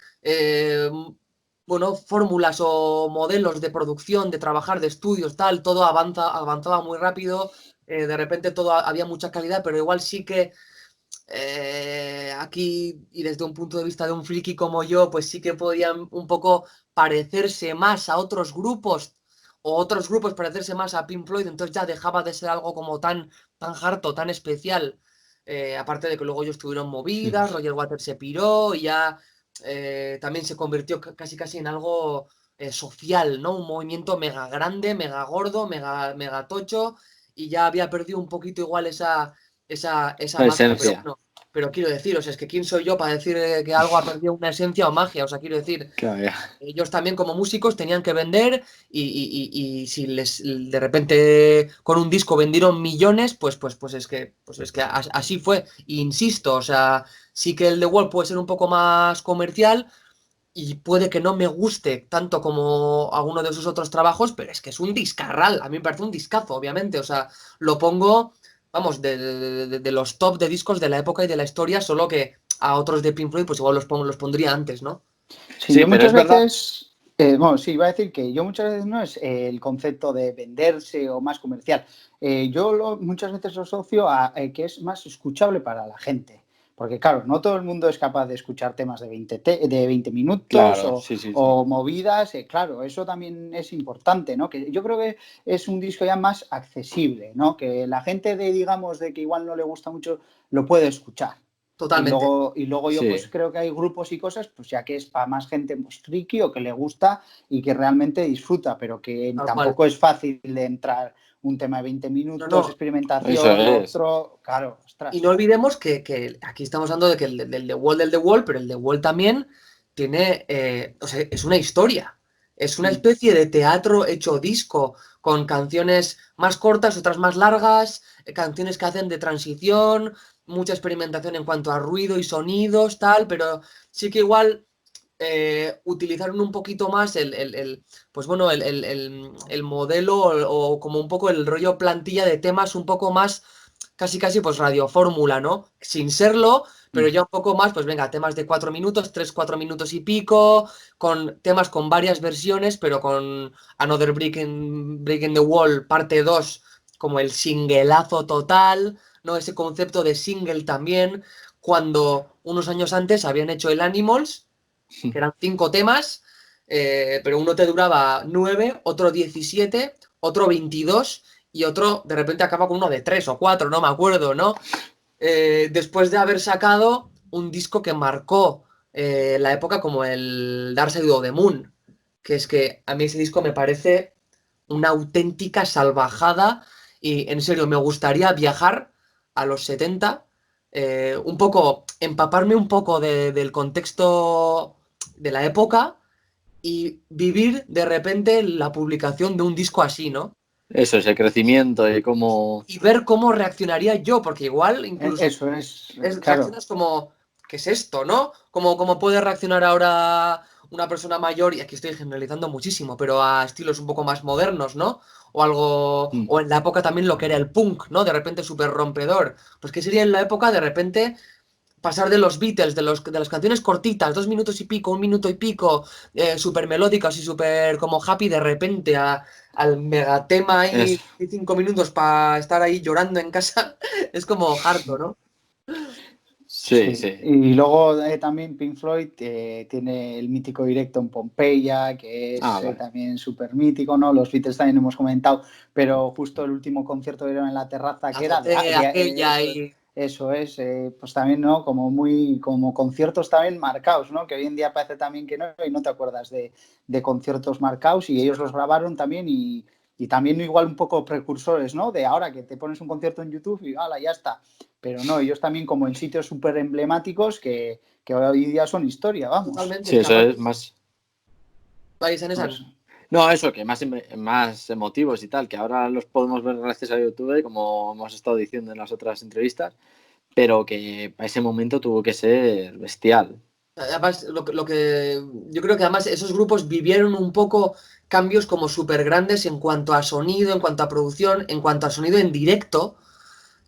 bueno, fórmulas o modelos de producción, de trabajar, de estudios, tal, todo avanzaba muy rápido, de repente todo había mucha calidad, pero igual sí que aquí, y desde un punto de vista de un friki como yo, pues sí que podían un poco parecerse más a otros grupos, o otros grupos parecerse más a Pink Floyd, entonces ya dejaba de ser algo como tan harto, tan especial. Aparte de que luego ellos tuvieron movidas, Roger Waters se piró y ya también se convirtió casi en algo social, ¿no? Un movimiento mega grande, mega gordo, mega tocho, y ya había perdido un poquito igual esa La magia, pero esencia. bueno, pero quiero decir, o sea, es que quién soy yo para decir que algo ha perdido una esencia o magia, o sea, quiero decir, Claro, ya. ellos también como músicos tenían que vender y si les de repente con un disco vendieron millones, pues es que así fue. E insisto, o sea, sí que el The Wall puede ser un poco más comercial y puede que no me guste tanto como alguno de sus otros trabajos, pero es que es un discarral. A mí me parece un discazo, obviamente. O sea, lo pongo, vamos, de los top de discos de la época y de la historia, solo que a otros de Pink Floyd, pues igual los pondría antes, ¿no? Sí, Sí, yo pero es muchas verdad. veces, bueno, sí, iba a decir que yo muchas veces no es el concepto de venderse o más comercial. Muchas veces lo asocio a que es más escuchable para la gente. Porque claro, no todo el mundo es capaz de escuchar temas de 20 minutos Claro, sí, sí, sí. o movidas. Claro, eso también es importante, ¿no? Que yo creo que es un disco ya más accesible, ¿no? Que la gente digamos, de que igual no le gusta mucho, lo puede escuchar. Totalmente. Y luego yo pues Sí. creo que hay grupos y cosas, pues ya que es para más gente pues friki o que le gusta y que realmente disfruta, pero que Tal cual. tampoco es fácil de entrar un tema de 20 No, minutos, no. Eso experimentación, lo es. otro, claro, Y no ostras. olvidemos que aquí estamos hablando de que del The Wall, pero el The Wall también tiene, o sea, es una historia. Es una Mm. especie de teatro hecho disco, con canciones más cortas, otras más largas, canciones que hacen de transición, mucha experimentación en cuanto a ruido y sonidos, tal, pero sí que igual utilizaron un poquito más pues bueno, el modelo o como un poco el rollo plantilla de temas un poco más casi pues radiofórmula, ¿no? Sin serlo, pero Mm. ya un poco más, pues venga, temas de 4 minutos, 3, 4 minutos y pico, con temas con varias versiones, pero con Another Break in the Wall, parte 2 como el singleazo total, ¿no? Ese concepto de single también, cuando unos años antes habían hecho el Animals, que eran 5 temas, pero uno te duraba 9, otro 17, otro 22, y otro de repente acaba con uno de 3 o 4, no me acuerdo, ¿no? Después de haber sacado un disco que marcó la época como el Dark Side of the Moon, que es que a mí ese disco me parece una auténtica salvajada y en serio me gustaría viajar a los 70, un poco, empaparme un poco del contexto de la época y vivir de repente la publicación de un disco así, ¿no? Eso, ese crecimiento y cómo... Y ver cómo reaccionaría yo, porque igual incluso Eso es, claro. reaccionas como, ¿qué es esto, no? Como puede reaccionar ahora una persona mayor, y aquí estoy generalizando muchísimo, pero a estilos un poco más modernos, ¿no? O algo, o en la época también lo que era el punk, ¿no? De repente súper rompedor. Pues ¿qué sería en la época de repente pasar de los Beatles, de las canciones cortitas, 2 minutos y pico, 1 minuto y pico, súper melódicas y súper como happy de repente al megatema ahí, Es, 5 minutos para estar ahí llorando en casa, es como harto, ¿no? sí, Sí, sí. y luego también Pink Floyd tiene el mítico directo en Pompeya, que Ah, es vale. también súper mítico, ¿no? Los Beatles también hemos comentado, pero justo el último concierto que dieron en la terraza, La que era azotea aquella eso, y... eso es pues también, ¿no? Como muy, como conciertos también marcados, ¿no? Que hoy en día parece también que no, y no te acuerdas de conciertos marcados, y ellos los grabaron también y también igual un poco precursores, ¿no? De ahora que te pones un concierto en YouTube y ¡hala, ya está! Pero no, ellos también como en sitios súper emblemáticos que hoy día son historia, vamos. Totalmente, Sí, es que eso aparte... es más... Ahí, San, Pues, San. No, eso, que más emotivos y tal, que ahora los podemos ver gracias a YouTube, como hemos estado diciendo en las otras entrevistas, pero que para ese momento tuvo que ser bestial. Además, yo creo que además esos grupos vivieron un poco cambios como súper grandes en cuanto a sonido, en cuanto a producción, en cuanto a sonido en directo,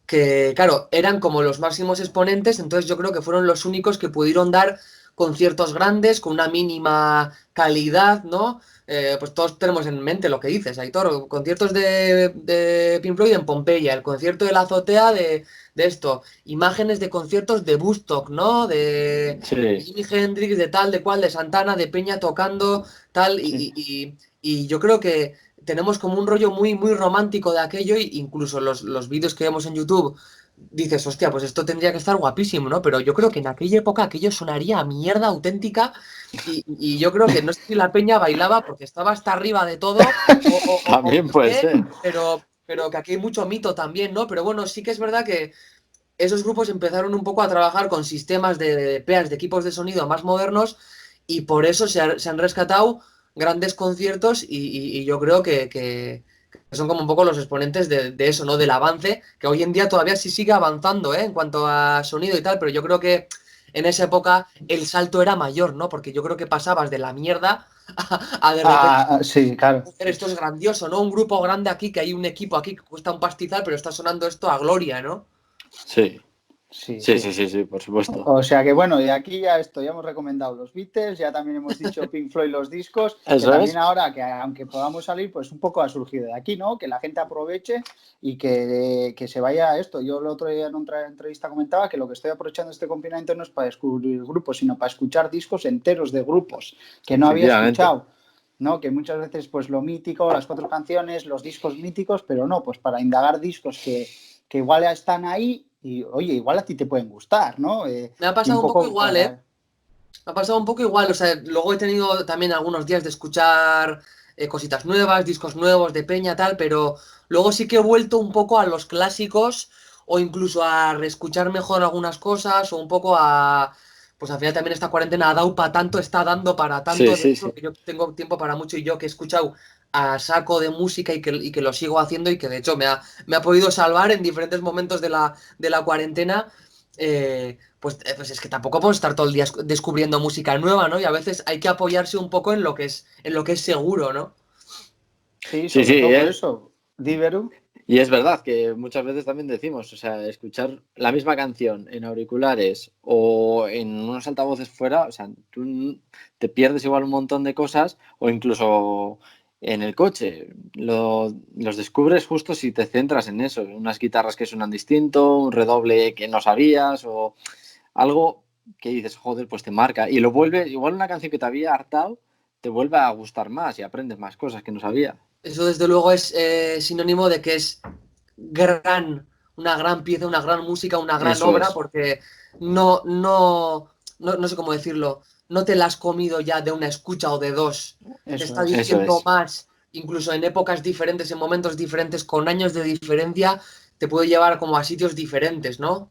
que claro, eran como los máximos exponentes, entonces yo creo que fueron los únicos que pudieron dar conciertos grandes con una mínima calidad, ¿no? Pues todos tenemos en mente lo que dices, Aitor, conciertos de Pink Floyd en Pompeya, el concierto de la azotea de esto, imágenes de conciertos de Woodstock, ¿no? De Sí, Jimi Hendrix, de tal, de cual, de Santana, de Peña tocando, tal, sí. y yo creo que tenemos como un rollo muy, muy romántico de aquello, e incluso los vídeos que vemos en YouTube, dices, hostia, pues esto tendría que estar guapísimo, ¿no? Pero yo creo que en aquella época aquello sonaría a mierda auténtica y yo creo que no sé si la peña bailaba porque estaba hasta arriba de todo o también por puede qué, ser. pero que aquí hay mucho mito también, ¿no? Pero bueno, sí que es verdad que esos grupos empezaron un poco a trabajar con sistemas de PEAs, de equipos de sonido más modernos y por eso se han rescatado grandes conciertos y yo creo que son como un poco los exponentes de eso, ¿no? Del avance, que hoy en día todavía sí sigue avanzando, ¿eh? En cuanto a sonido y tal, pero yo creo que en esa época el salto era mayor, ¿no? Porque yo creo que pasabas de la mierda a de repente Ah, sí, claro. esto es grandioso, ¿no? Un grupo grande aquí, que hay un equipo aquí que cuesta un pastizal, pero está sonando esto a gloria, ¿no? Sí, Sí, sí, sí. sí, sí, sí, por supuesto. O sea que bueno, de aquí ya esto, ya hemos recomendado los Beatles, ya también hemos dicho Pink Floyd los discos, que Eso también es. ahora, que aunque podamos salir, pues un poco ha surgido de aquí, ¿no? Que la gente aproveche y que se vaya a esto. Yo el otro día en otra entrevista comentaba que lo que estoy aprovechando este confinamiento no es para descubrir grupos, sino para escuchar discos enteros de grupos que no había Efectivamente. escuchado. ¿No? Que muchas veces, pues lo mítico, las 4 canciones, los discos míticos, pero no, pues para indagar discos que igual ya están ahí y, oye, igual a ti te pueden gustar, ¿no? Me ha Y un pasado un poco poco igual, ¿eh? para... Me ha pasado un poco igual, o sea, luego he tenido también algunos días de escuchar cositas nuevas, discos nuevos de Peña, tal, pero luego sí que he vuelto un poco a los clásicos o incluso a reescuchar mejor algunas cosas o un poco a... Pues al final también esta cuarentena ha dado para tanto, está dando para Sí, tanto, de sí, hecho, sí. que yo tengo tiempo para mucho y yo que he escuchado a saco de música y que lo sigo haciendo y que de hecho me ha podido salvar en diferentes momentos de la cuarentena. Pues es que tampoco puedo estar todo el día descubriendo música nueva, ¿no? Y a veces hay que apoyarse un poco en lo que es seguro, ¿no? Sí, Sí, sobre sí, todo por eso. Diveru. y es verdad que muchas veces también decimos, o sea, escuchar la misma canción en auriculares o en unos altavoces fuera, o sea, tú te pierdes igual un montón de cosas o incluso en el coche. Los descubres justo si te centras en eso, unas guitarras que suenan distinto, un redoble que no sabías o algo que dices, joder, pues te marca y lo vuelve, igual una canción que te había hartado, te vuelve a gustar más y aprendes más cosas que no sabías. Eso desde luego es sinónimo de que es una gran pieza, una gran música, una gran Eso obra, es. porque no sé cómo decirlo, no te la has comido ya de una escucha o de dos. Te Eso está es. Eso diciendo es. más, incluso en épocas diferentes, en momentos diferentes, con años de diferencia, te puede llevar como a sitios diferentes, ¿no?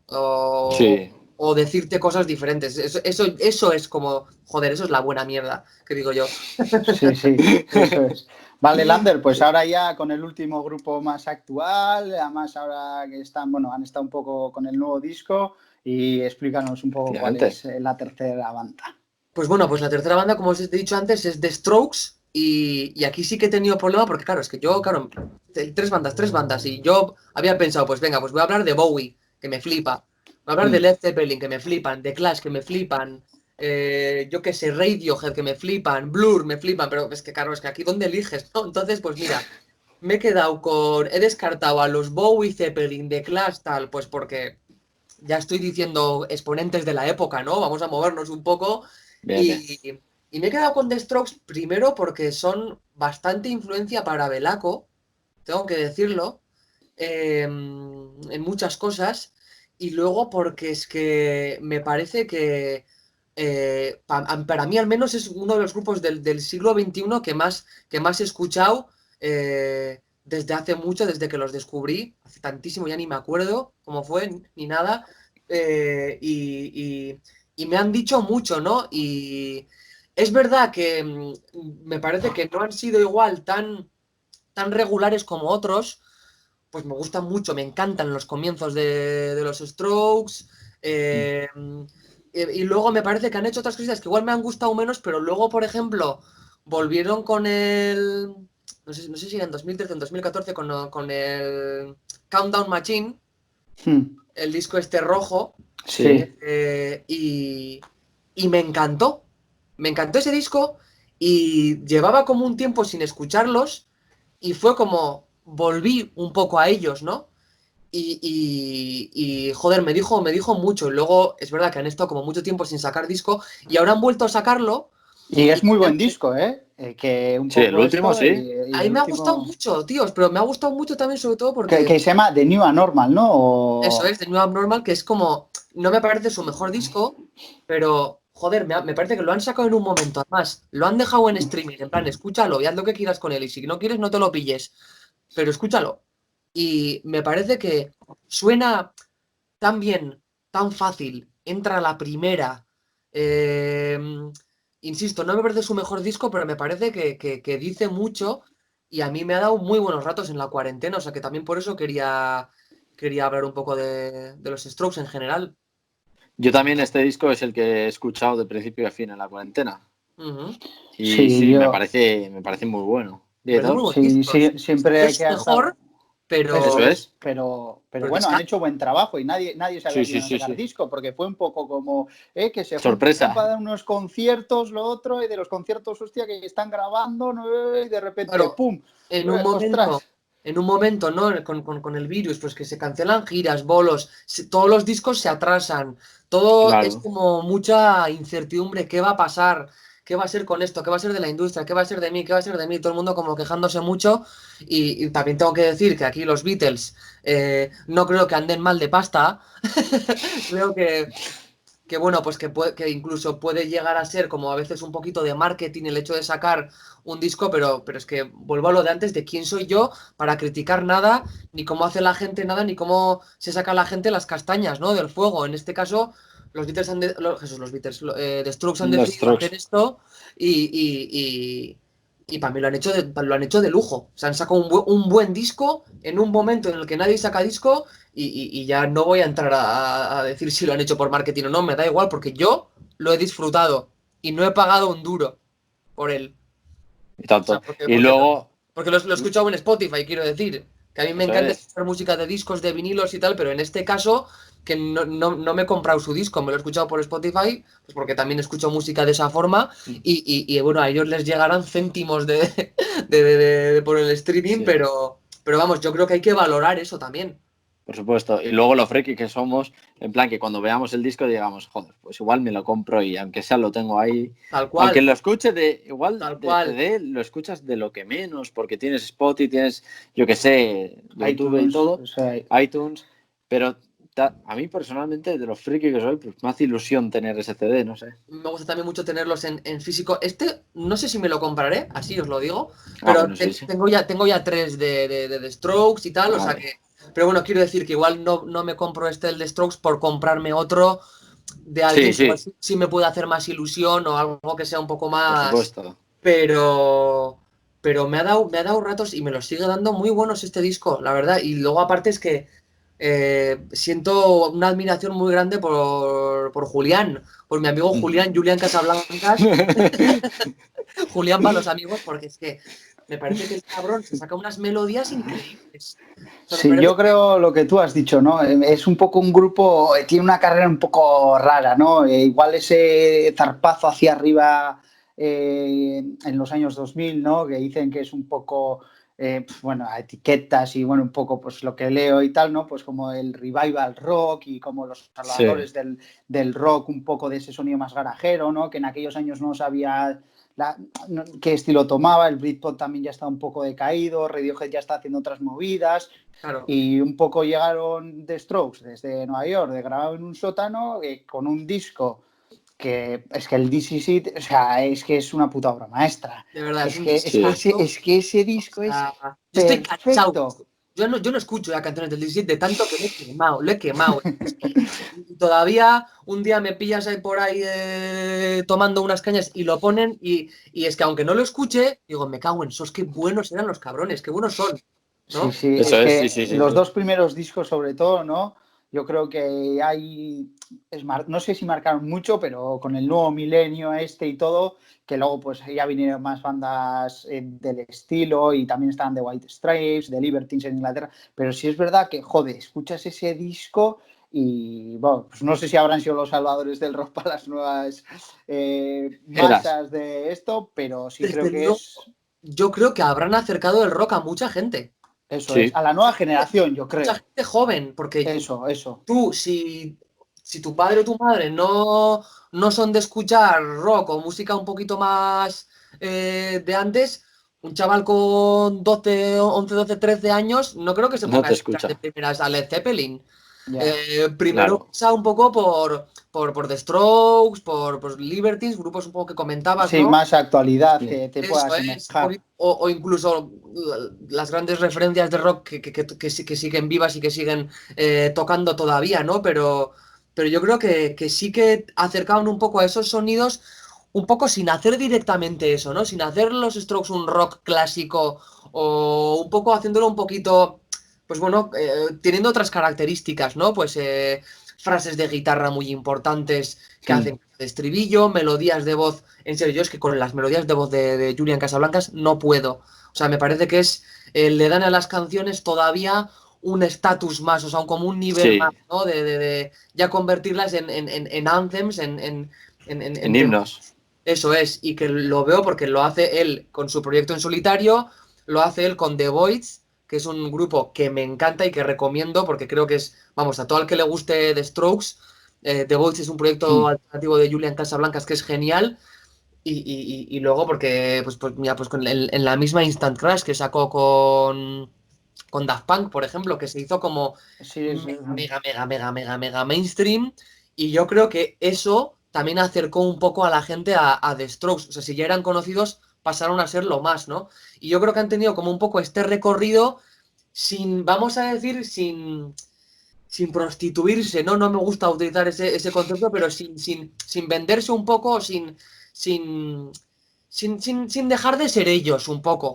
Sí. O decirte cosas diferentes. Eso es como, joder, eso es la buena mierda, que digo yo. Sí, sí, eso es. Vale, Lander, pues ahora ya con el último grupo más actual, además ahora que están, bueno, han estado un poco con el nuevo disco y explícanos un poco cuál Efectivamente. es la tercera banda. Pues bueno, pues la tercera banda, como os he dicho antes, es The Strokes. Y aquí sí que he tenido problema porque, claro, es que yo, claro, tres bandas. Y yo había pensado, pues venga, pues voy a hablar de Bowie, que me flipa. Voy a hablar de Mm. Led Zeppelin, que me flipan. De Clash, que me flipan. Yo qué sé, Radiohead, que me flipan. Blur, me flipan. Pero es que, claro, es que aquí ¿dónde eliges, no? Entonces, pues mira, me he quedado con. He descartado a los Bowie, Zeppelin, de Clash, tal, pues porque ya estoy diciendo exponentes de la época, ¿no? Vamos a movernos un poco. Bien, bien. Y, y me he quedado con The Strokes primero porque son bastante influencia para Belaco, tengo que decirlo, en muchas cosas. Y luego porque es que me parece que para mí al menos es uno de los grupos del siglo XXI que más he escuchado desde hace mucho, desde que los descubrí, hace tantísimo, ya ni me acuerdo cómo fue ni nada. eh, y, y- y me han dicho mucho, ¿no? Y es verdad que me parece que no han sido igual tan regulares como otros, pues me gustan mucho, me encantan los comienzos de los Strokes. eh, y luego me parece que han hecho otras cositas que igual me han gustado menos, pero luego, por ejemplo, volvieron con el. No sé si era en 2013 o en 2014, con el Countdown Machine, Mm. el disco este rojo, Sí. Sí. y me encantó. Me encantó ese disco y llevaba como un tiempo sin escucharlos y fue como volví un poco a ellos, ¿no? Joder, me dijo mucho. Y luego es verdad que han estado como mucho tiempo sin sacar disco y ahora han vuelto a sacarlo. Y es Y muy buen disco, ¿eh? Que un Sí, el poco último esto sí. y a mí el me ha gustado último mucho, tíos, pero me ha gustado mucho también sobre todo que porque se llama The New Anormal, ¿no? eso es, The New Abnormal, que es como, no me parece su mejor disco, pero joder, me parece que lo han sacado en un momento. Además, lo han dejado en streaming, en plan, escúchalo y haz lo que quieras con él. Y si no quieres, no te lo pilles, pero escúchalo. Y me parece que suena tan bien, tan fácil, entra a la primera. Eh, Insisto, no me parece su mejor disco, pero me parece que dice mucho y a mí me ha dado muy buenos ratos en la cuarentena, o sea que también por eso quería hablar un poco de los Strokes en general. Yo también este disco es el que he escuchado de principio a fin en la cuarentena. Ujú. Y Sí, sí, yo me parece muy bueno. Me parece muy Dietor, buen sí, disco. sí, siempre No hay es que su estar. mejor, Eso eso pero, es, es. pero pero bueno, han discazo. hecho buen trabajo y nadie sabía Sí, que sí, iban a sí, sacar sí. disco, porque fue un poco como que se juntan Sorpresa. para dar unos conciertos, lo otro, y de los conciertos, hostia, que están grabando, ¿no? Y de repente, Claro, ¡pum! en un momento, ¡Ostras! en un momento, ¿no? Con el virus, pues que se cancelan giras, bolos, todos los discos se atrasan, todo es Claro. como mucha incertidumbre, ¿qué va a pasar? ¿Qué va a ser con esto? ¿Qué va a ser de la industria? ¿Qué va a ser de mí? ¿Qué va a ser de mí? Todo el mundo como quejándose mucho y también tengo que decir que aquí los Beatles no creo que anden mal de pasta, creo que bueno, pues que incluso puede llegar a ser como a veces un poquito de marketing el hecho de sacar un disco, pero es que vuelvo a lo de antes, de quién soy yo para criticar nada, ni cómo hace la gente nada, ni cómo se saca la gente las castañas, ¿no? Del fuego. En este caso, los Beatles los Beatles, The Strokes han Los decidido hacer Strokes. esto y para mí lo han hecho de lujo. Se han sacado un buen disco en un momento en el que nadie saca disco y ya no voy a entrar a decir si lo han hecho por marketing o no, me da igual, porque yo lo he disfrutado y no he pagado un duro por él. Y O sea, tanto. Y luego, porque lo he escuchado en Spotify, quiero decir. Que a mí me eso encanta es. escuchar música de discos, de vinilos y tal, pero en este caso, que no me he comprado su disco, me lo he escuchado por Spotify, pues porque también escucho música de esa forma, bueno, a ellos les llegarán céntimos por el streaming, Sí. pero vamos, yo creo que hay que valorar eso también. Por supuesto. Y luego lo friki que somos, en plan que cuando veamos el disco digamos, joder, pues igual me lo compro y aunque sea lo tengo ahí. Tal cual. Aunque lo escuche igual Tal de cual. CD, lo escuchas de lo que menos, porque tienes Spotify, tienes, yo que sé, YouTube y iTunes, todo, o sea, iTunes, pero a mí personalmente, de los friki que soy, pues me hace ilusión tener ese CD, no sé. Me gusta también mucho tenerlos en físico. No sé si me lo compraré, así os lo digo, Ah, pero bueno, sí. tengo ya 3 de The Strokes y tal, o sea Vale. que... Pero bueno, quiero decir que igual no me compro el de Strokes por comprarme otro de alguien Sí, que igual sí, sí me puede hacer más ilusión o algo que sea un poco por más... supuesto. Pero me ha dado ratos y me los sigue dando muy buenos este disco, la verdad. Y luego aparte es que siento una admiración muy grande por Julián, por mi amigo Julián Casablancas, Julián para los amigos, porque es que me parece que el cabrón se saca unas melodías increíbles. O sea, me Sí, parece yo creo lo que tú has dicho, ¿no? Es un poco un grupo, tiene una carrera un poco rara, ¿no? Igual ese zarpazo hacia arriba en los años 2000, ¿no? Que dicen que es un poco, bueno, a etiquetas y, bueno, un poco, pues lo que leo y tal, ¿no? Pues como el revival rock y como los Sí, salvadores del rock, un poco de ese sonido más garajero, ¿no? Que en aquellos años no sabía qué estilo tomaba, el Britpop también ya está un poco decaído, Radiohead ya está haciendo otras movidas. claro. Y un poco llegaron The Strokes desde Nueva York, de grabado en un sótano, con un disco que es que el This Is It, o sea, es que es una puta obra maestra. De verdad, es Es un que, es que, sí. ese, discazo. es que ese O disco es sea, yo estoy cansado. perfecto. Yo no escucho ya canciones del 17 de tanto que lo he quemado. Y todavía un día me pillas ahí por ahí tomando unas cañas y lo ponen y es que aunque no lo escuche, digo, me cago en sos, qué buenos eran los cabrones, qué buenos son, Sí, ¿no? sí, Eso es es, sí, que sí, sí. los dos primeros discos sobre todo, ¿no? Yo creo que hay, no sé si marcaron mucho, pero con el nuevo milenio este y todo, que luego pues ya vinieron más bandas del estilo y también estaban The White Stripes, The Libertines en Inglaterra, pero sí es verdad que, joder, escuchas ese disco y, bueno, pues no sé si habrán sido los salvadores del rock para las nuevas Eras. masas de esto, pero sí creo Desde que luego, es, yo creo que habrán acercado el rock a mucha gente. eso es, Sí, a la nueva generación, yo Mucha creo. gente joven, porque Eso. tú, si tu padre o tu madre no son de escuchar rock o música un poquito más de antes, un chaval con 12, 11, 12, 13 años, no creo que se no ponga a te escuchar de escucha. primeras a Led Zeppelin. Ya. Primero Claro. pasa un poco por The Strokes, por Libertines, grupos un poco que comentabas, Sí, ¿no? más actualidad Sí. que te pueda Eso es, asemejar. o incluso las grandes referencias de rock que siguen vivas y que siguen tocando todavía, ¿no? Pero yo creo que sí que acercaban un poco a esos sonidos, un poco sin hacer directamente eso, ¿no? Sin hacer los Strokes un rock clásico o un poco haciéndolo un poquito, pues bueno, teniendo otras características, ¿no? Pues frases de guitarra muy importantes que hacen de estribillo, melodías de voz. En serio, yo es que con las melodías de voz de Julian Casablancas no puedo. O sea, me parece que le dan a las canciones todavía un estatus más, o sea, como un nivel más, Sí, ¿no? De ya convertirlas en anthems, en en himnos. eso es, y que lo veo porque lo hace él con su proyecto en solitario, lo hace él con The Voids, que es un grupo que me encanta y que recomiendo porque creo que es, vamos, a todo el que le guste The Strokes, The Voids es un proyecto alternativo de Julian Casablancas que es genial. Y luego porque, pues mira, pues en la misma Instant Crash que sacó con Daft Punk, por ejemplo, que se hizo como Sí, mega mainstream. Y yo creo que eso también acercó un poco a la gente a The Strokes. O sea, si ya eran conocidos, pasaron a serlo más, ¿no? Y yo creo que han tenido como un poco este recorrido sin, vamos a decir, sin prostituirse, ¿no? No me gusta utilizar ese concepto, pero sin venderse un poco, sin, sin dejar de ser ellos un poco.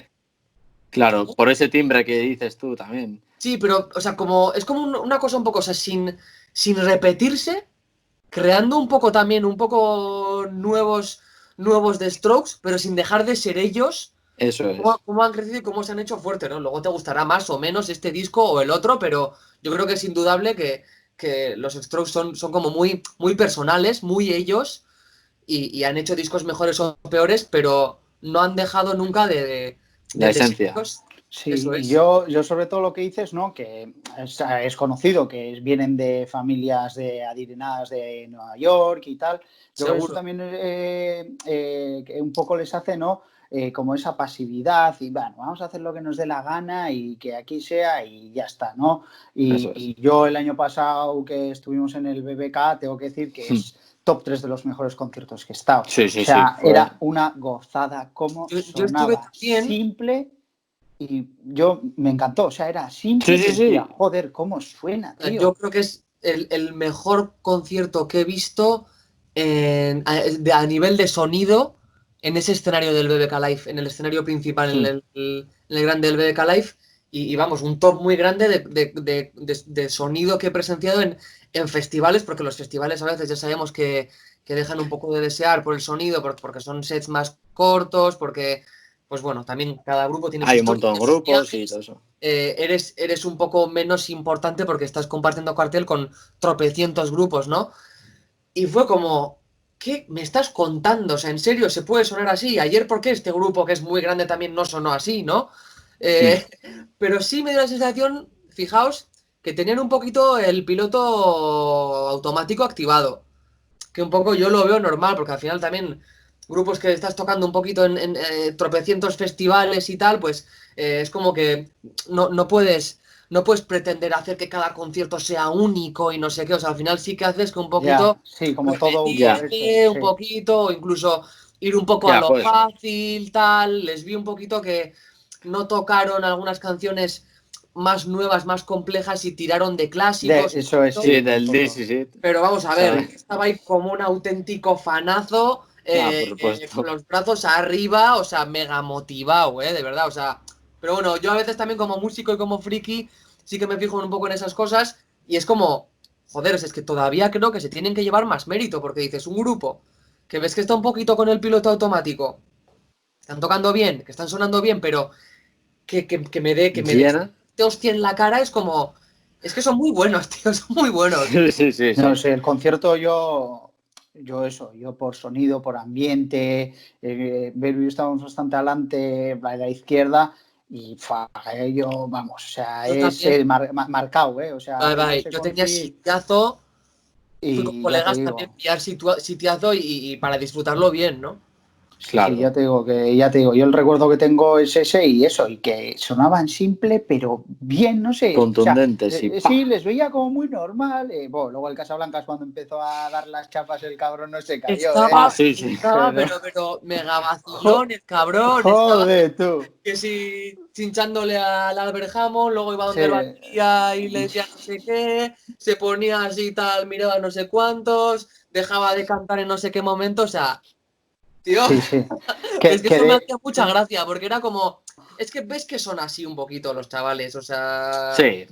Claro, por ese timbre que dices tú también. Sí, pero, o sea, es como una cosa un poco, o sea, sin repetirse, creando un poco también, un poco nuevos de Strokes, pero sin dejar de ser ellos, Eso es. cómo han crecido y cómo se han hecho fuertes, ¿no? Luego te gustará más o menos este disco o el otro, pero yo creo que es indudable que los Strokes son como muy personales, muy ellos, y han hecho discos mejores o peores, pero no han dejado nunca de La ser esencia. ellos. Sí, Eso y es. yo sobre todo lo que dices, ¿no? Que es conocido que vienen de familias adineradas de Nueva York y tal. Yo creo que eso Seguro. también que un poco les hace, ¿no? Como esa pasividad y bueno, vamos a hacer lo que nos dé la gana y que aquí sea y ya está, ¿no? Eso es. Y yo el año pasado que estuvimos en el BBK, tengo que decir que es top 3 de los mejores conciertos que he estado. Sí, O sí, sea, joder. era una gozada, cómo Yo estuve sonaba también. simple. Y yo me encantó, o sea, era simple, Sí, sí, pero decía, sí. joder, cómo suena, Yo tío. creo que es el mejor concierto que he visto a nivel de sonido en ese escenario del BBK Live, en el escenario principal, en el grande del BBK Live. Y vamos, un top muy grande de sonido que he presenciado en festivales, porque los festivales a veces ya sabemos que dejan un poco de desear por el sonido, porque son sets más cortos, porque, pues bueno, también cada grupo tiene su Hay un historia, montón de tiene sus grupos y viajes. todo eso. Eres un poco menos importante porque estás compartiendo cartel con tropecientos grupos, ¿no? Y fue como, ¿qué me estás contando? O sea, ¿en serio se puede sonar así? Ayer, ¿por qué este grupo que es muy grande también no sonó así, ¿no? Eh, pero sí me dio la sensación, fijaos, que tenían un poquito el piloto automático activado, que un poco yo lo veo normal, porque al final también grupos que estás tocando un poquito en tropecientos festivales y tal, pues es como que no puedes pretender hacer que cada concierto sea único y no sé qué, o sea, al final sí que haces que un Ya, poquito sí, como todo Ya, eso, repetirte un sí. poquito, o incluso ir un poco a ya, lo puede ser. fácil, tal, les vi un poquito que no tocaron algunas canciones más nuevas, más complejas y tiraron de clásicos un Eso es, poquito. Sí, sí, un del poco. DC, sí. Pero vamos a ver, ¿Sabes? yo estaba ahí como un auténtico fanazo, Ah, por con supuesto. los brazos arriba, o sea, mega motivado, de verdad, o sea. Pero bueno, yo a veces también como músico y como friki, sí que me fijo un poco en esas cosas y es como, joder, es que todavía creo que se tienen que llevar más mérito, porque dices, un grupo que ves que está un poquito con el piloto automático, están tocando bien, que están sonando bien, pero que me dé Llena. este hostia en la cara es como, es que son muy buenos, tío, son muy buenos. Sí, sí, sí, No sí. sé, el concierto yo por sonido, por ambiente, Beru y yo estábamos bastante adelante, a la izquierda, y yo, vamos, o sea, Yo es también. marcado, o sea, Bye, fuimos bye. ese Yo tenía concierto sitiazo, fui con y ya te colegas también digo. pillar sitiazo y para disfrutarlo bien, ¿no? Sí, Claro. ya te digo, yo el recuerdo que tengo es ese y eso, y que sonaban simple, pero bien, no sé, o sea, Contundentes y sí, pa. les veía como muy normal, bueno, luego el Casablanca cuando empezó a dar las chapas el cabrón no se cayó, Ah, Estaba, sí, sí. estaba, pero, pero mega vacilón, el cabrón, estaba joder, tú, que si chinchándole al Albert Hammond, luego iba sí, donde el batería y le decía no sé qué, se ponía así tal, miraba no sé cuántos, dejaba de cantar en no sé qué momento, o sea, tío, sí, sí, es que que eso me de, hacía mucha gracia, porque era como, es que ves que son así un poquito los chavales, o sea, Sí.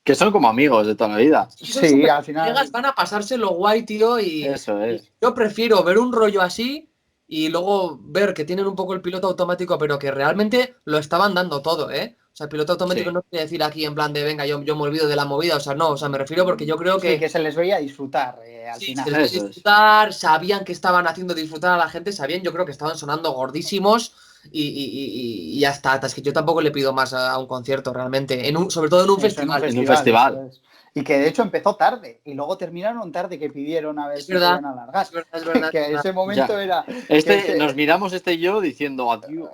Que son como amigos de toda la vida. y son sí, súper al colegas, final, van a pasárselo guay, tío, Eso y es. yo prefiero ver un rollo así y luego ver que tienen un poco el piloto automático, pero que realmente lo estaban dando todo, ¿eh? O sea, el piloto automático Sí. no quiere decir aquí en plan de, venga, yo me olvido de la movida, o sea, no, o sea, me refiero porque yo creo sí, que que se les veía disfrutar al sí, se les final. veía Eso es. disfrutar, sabían que estaban haciendo disfrutar a la gente, sabían, yo creo que estaban sonando gordísimos y ya está, es que yo tampoco le pido más a un concierto realmente, sobre todo en un Eso en un festival. En un festival, eso festival. es. Y que de hecho empezó tarde y luego terminaron tarde que pidieron a ver Es si verdad, podían alargar. es verdad, es verdad, es Que verdad. ese momento Ya. era que, Nos miramos y yo diciendo adiós.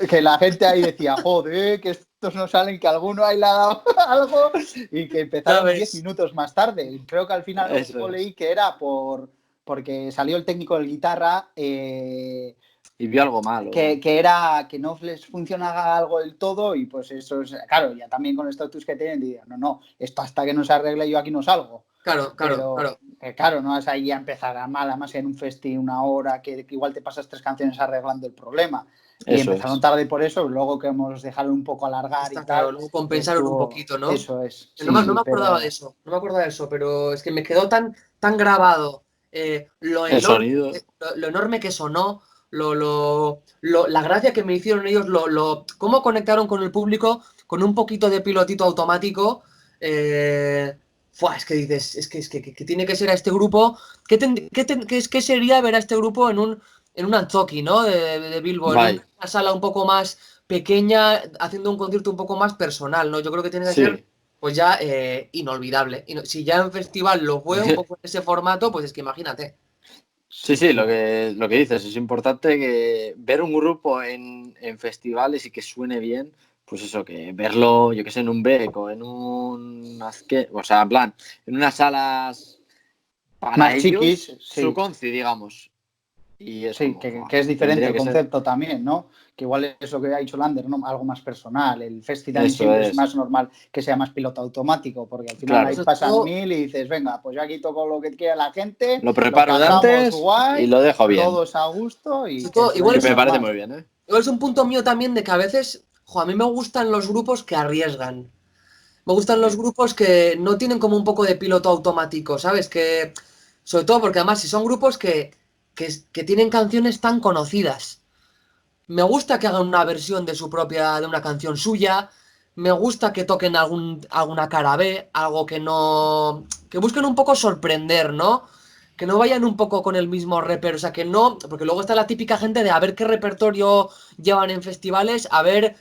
que la gente ahí decía, joder, que estos no salen, que alguno ahí le ha dado algo y que Ya empezaron 10 ves. minutos más tarde. Y creo que al final Eso luego es. leí que era porque salió el técnico de guitarra. Y vio algo malo. Era que no les funcionaba algo del todo y pues eso es, claro, ya también con el estatus que tienen, dirían, no, esto hasta que no se arregle yo aquí no salgo. Claro, claro, Pero, claro. claro, no es ahí a empezar a mal, además en un festi una hora que igual te pasas 3 canciones arreglando el problema. Y Eso empezaron es. tarde por eso, luego que hemos dejado un poco alargar y Está claro, tal, luego compensaron un estuvo, poquito, ¿no? eso es, No sí, me, no sí, me acordaba de pero eso, no me acordaba de eso, pero es que me quedó tan grabado lo El enorme, sonido. lo enorme que sonó, la gracia que me hicieron ellos, cómo conectaron con el público con un poquito de pilotito automático. Es que dices, que tiene que ser a este grupo. ¿Qué sería ver a este grupo en un Anzoki, ¿no? De Bilbo, en Bye. una sala un poco más pequeña, haciendo un concierto un poco más personal, ¿no? Yo creo que tiene que ser, pues ya inolvidable. Y si ya en festival lo fue un poco en ese formato, pues es que imagínate. Sí, lo que dices, es importante que ver un grupo en festivales y que suene bien, pues eso, que verlo, yo que sé, en un BEC o en o sea, en plan, en unas salas para más ellos, chiquis, sí. su conci, digamos. Y es sí, como, que es diferente el que concepto ser. También, ¿no? Que igual es lo que ha dicho Lander, ¿no? Algo más personal. El festival eso siempre es más normal que sea más piloto automático, porque al final ahí pasan 1000 y dices, venga, pues yo aquí toco lo que quiera la gente, lo preparo de antes guay, y lo dejo bien. Todos a gusto y igual me parece muy bien, ¿eh? Igual es un punto mío también de que a veces, a mí me gustan los grupos que arriesgan. Me gustan los grupos que no tienen como un poco de piloto automático, ¿sabes? Que, sobre todo porque además si son grupos que tienen canciones tan conocidas. Me gusta que hagan una versión de de una canción suya. Me gusta que toquen alguna cara B, algo que no... que busquen un poco sorprender, ¿no? Que no vayan un poco con el mismo repertorio, o sea, que no... Porque luego está la típica gente de a ver qué repertorio llevan en festivales, a ver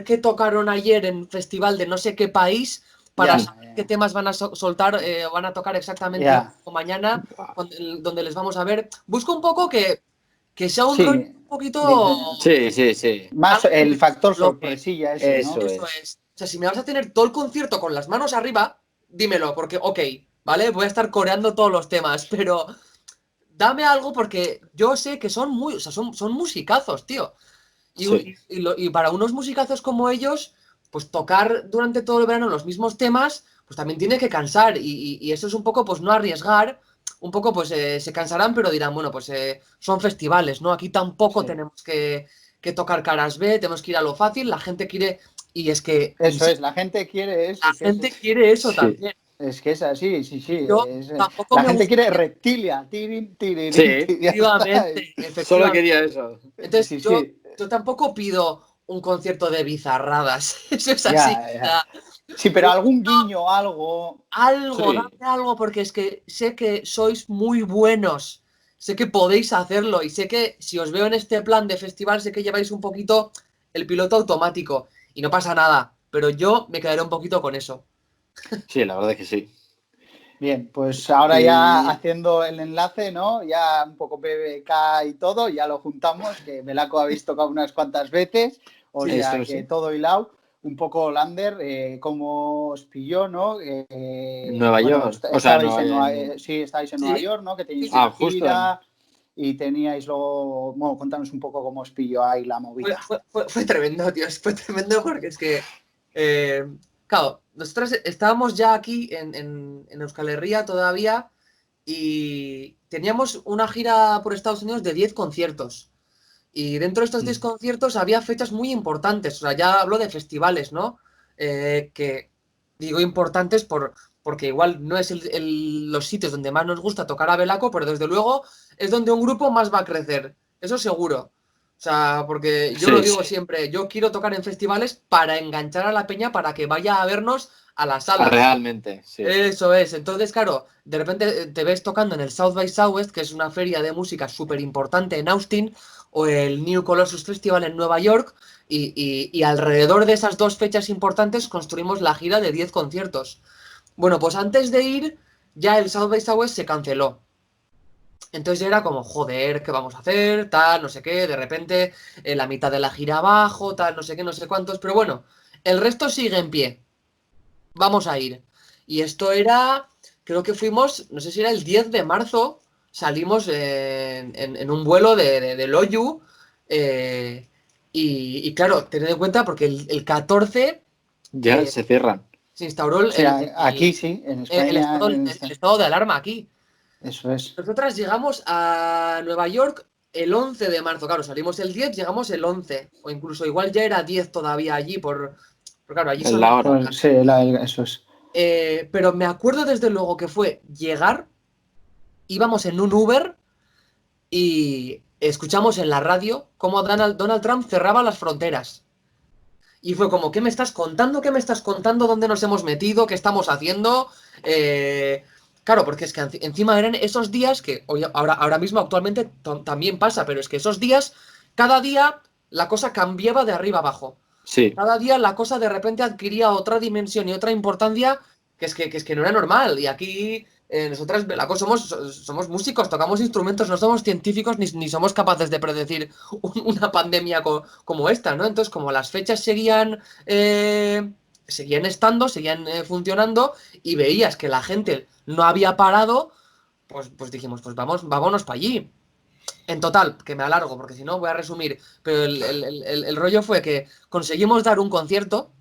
qué tocaron ayer en festival de no sé qué país, para saber qué temas van a soltar, van a tocar exactamente mañana, donde les vamos a ver. Busco un poco que sea un rollo un poquito... Sí. Más el factor sorpresilla ese, ¿no? Eso es. O sea, si me vas a tener todo el concierto con las manos arriba, dímelo, porque, ok, ¿vale? Voy a estar coreando todos los temas, pero dame algo porque yo sé que son o sea, son musicazos, tío. Y para unos musicazos como ellos, pues tocar durante todo el verano los mismos temas, pues también tiene que cansar. Y eso es un poco, pues no arriesgar. Un poco, pues se cansarán, pero dirán, bueno, pues son festivales, ¿no? Aquí tampoco tenemos que tocar caras B, tenemos que ir a lo fácil, la gente quiere... Y es que... Eso es, la gente quiere eso. La gente quiere eso también. Es que es así, sí. Tampoco la me gente gusta... quiere reptilia. Efectivamente. Solo quería eso. Entonces, yo tampoco pido un concierto de bizarradas. Eso es así. Ya. Sí, pero algún guiño, algo. Dame algo, porque es que sé que sois muy buenos. Sé que podéis hacerlo y sé que si os veo en este plan de festival, sé que lleváis un poquito el piloto automático y no pasa nada, pero yo me quedaré un poquito con eso. Sí, la verdad es que sí. Bien, pues ahora ya haciendo el enlace, ¿no? Ya un poco PBK y todo, ya lo juntamos, que Belaco habéis tocado unas cuantas veces, o sea que todo hilado. Un poco Lander, cómo os pilló, ¿no? Nueva York. Estabais en Nueva York, ¿no? Que teníais una gira y teníais luego... Bueno, contanos un poco cómo os pilló ahí la movida. Fue tremendo, tío. Fue tremendo porque es que... claro, nosotros estábamos ya aquí en Euskal Herria todavía y teníamos una gira por Estados Unidos de 10 conciertos. Y dentro de estos 10 conciertos había fechas muy importantes. O sea, ya hablo de festivales, ¿no? Que digo importantes porque igual no es los sitios donde más nos gusta tocar a Belaco, pero desde luego es donde un grupo más va a crecer. Eso seguro. O sea, porque yo lo digo siempre, yo quiero tocar en festivales para enganchar a la peña para que vaya a vernos a las salas. Realmente, sí. Eso es. Entonces, claro, de repente te ves tocando en el South by Southwest, que es una feria de música súper importante en Austin, o el New Colossus Festival en Nueva York, y alrededor de esas dos fechas importantes construimos la gira de 10 conciertos. Bueno, pues antes de ir, ya el South by Southwest se canceló. Entonces ya era como, joder, ¿qué vamos a hacer? Tal, no sé qué, de repente la mitad de la gira abajo, tal, no sé qué, no sé cuántos, pero bueno, el resto sigue en pie. Vamos a ir. Y esto era, creo que fuimos, no sé si era el 10 de marzo, salimos en un vuelo de Loyu, y claro, tened en cuenta porque el 14... Ya se cierran. Se instauró aquí sí, en España. el estado de alarma aquí. Eso es. Nosotras llegamos a Nueva York el 11 de marzo. Claro, salimos el 10, llegamos el 11. O incluso igual ya era 10 todavía allí porque claro, allí son la hora. Sí, eso es. Pero me acuerdo desde luego que fue llegar, íbamos en un Uber y escuchamos en la radio cómo Donald Trump cerraba las fronteras. Y fue como, ¿qué me estás contando? ¿Qué me estás contando? ¿Dónde nos hemos metido? ¿Qué estamos haciendo? Claro, porque es que encima eran esos días que ahora mismo actualmente también pasa, pero es que esos días, cada día la cosa cambiaba de arriba abajo. Sí. Cada día la cosa de repente adquiría otra dimensión y otra importancia que es que no era normal. Y aquí nosotras, la cosa, somos músicos, tocamos instrumentos, no somos científicos ni somos capaces de predecir una pandemia como esta, ¿no? Entonces, como las fechas seguían estando, seguían funcionando y veías que la gente no había parado, pues dijimos, pues vámonos para allí. En total, que me alargo, porque si no voy a resumir, pero el rollo fue que conseguimos dar un concierto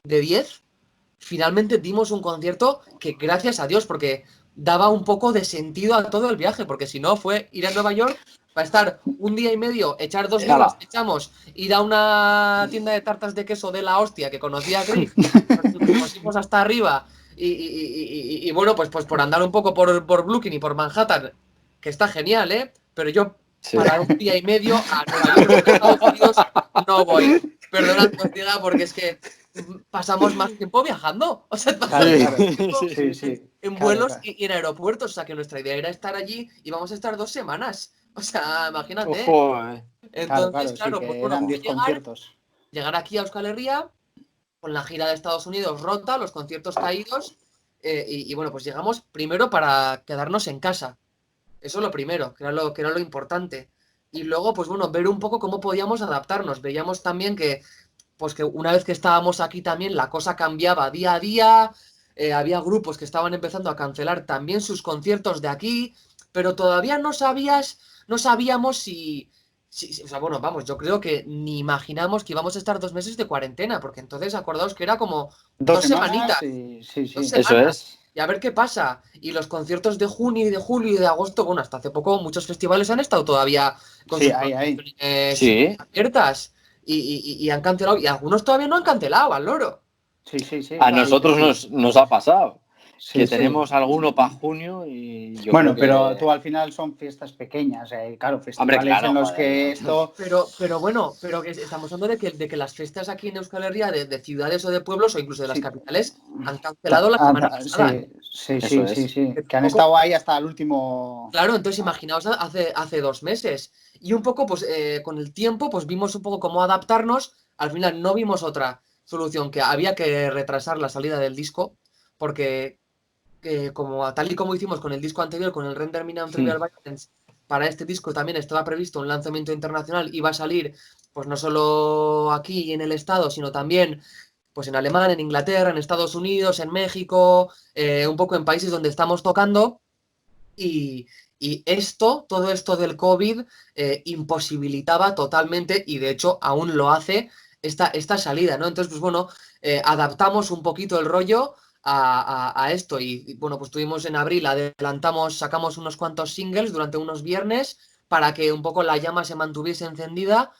de 10. Finalmente dimos un concierto que, gracias a Dios, porque daba un poco de sentido a todo el viaje, porque si no fue ir a Nueva York para estar un día y medio, echar 2 libras que echamos, ir a una tienda de tartas de queso de la hostia que conocía a Griff, nos fuimos hasta arriba y bueno, pues por andar un poco por Brooklyn y por Manhattan, que está genial, ¿eh? Pero yo para un día y medio a Nueva York, a Estados Unidos, no voy. Perdonad que os diga, porque es que pasamos más tiempo viajando. O sea, pasamos más tiempo en vuelos y en aeropuertos. O sea, que nuestra idea era estar allí y vamos a estar 2 semanas. O sea, imagínate. Ojo, Entonces, claro, sí, pues que bueno, eran fue 10 conciertos. llegar aquí a Euskal Herria con la gira de Estados Unidos rota, los conciertos caídos. Y bueno, pues llegamos primero para quedarnos en casa. Eso lo primero, que era lo importante. Y luego, pues bueno, ver un poco cómo podíamos adaptarnos. Veíamos también pues que una vez que estábamos aquí también la cosa cambiaba día a día. Había grupos que estaban empezando a cancelar también sus conciertos de aquí, pero todavía no sabíamos o sea, bueno, vamos, yo creo que ni imaginamos que íbamos a estar 2 meses de cuarentena, porque entonces acordaos que era como 2 semanitas. semanas y sí. 2 semanas. eso es. Y a ver qué pasa. Y los conciertos de junio y de julio y de agosto, bueno, hasta hace poco muchos festivales han estado todavía con sus programaciones Sí. abiertas y han cancelado. Y algunos todavía no han cancelado, al loro. Sí. A nosotros nos ha pasado. Sí, que tenemos alguno para junio y yo bueno, creo que... pero tú al final son fiestas pequeñas, claro, festivales Hombre, claro, en los joder, que esto... Pero bueno, pero que estamos hablando de que las fiestas aquí en Euskal Herria, de ciudades o de pueblos o incluso de las Sí. capitales, han cancelado la semana pasada. Sí. Que han estado ahí hasta el último... Claro, entonces imaginaos hace 2 meses. Y un poco, pues con el tiempo, pues vimos un poco cómo adaptarnos. Al final no vimos otra solución, que había que retrasar la salida del disco, porque como tal y como hicimos con el disco anterior, con el Render Me Now Trivial Violence, para este disco también estaba previsto un lanzamiento internacional. Iba a salir, pues no solo aquí en el estado, sino también pues en Alemania, en Inglaterra, en Estados Unidos, en México, un poco en países donde estamos tocando. Y todo esto del COVID imposibilitaba totalmente, y de hecho aún lo hace, esta salida, ¿no? Entonces, pues bueno, adaptamos un poquito el rollo a esto y, bueno, pues tuvimos en abril, sacamos unos cuantos singles durante unos viernes para que un poco la llama se mantuviese encendida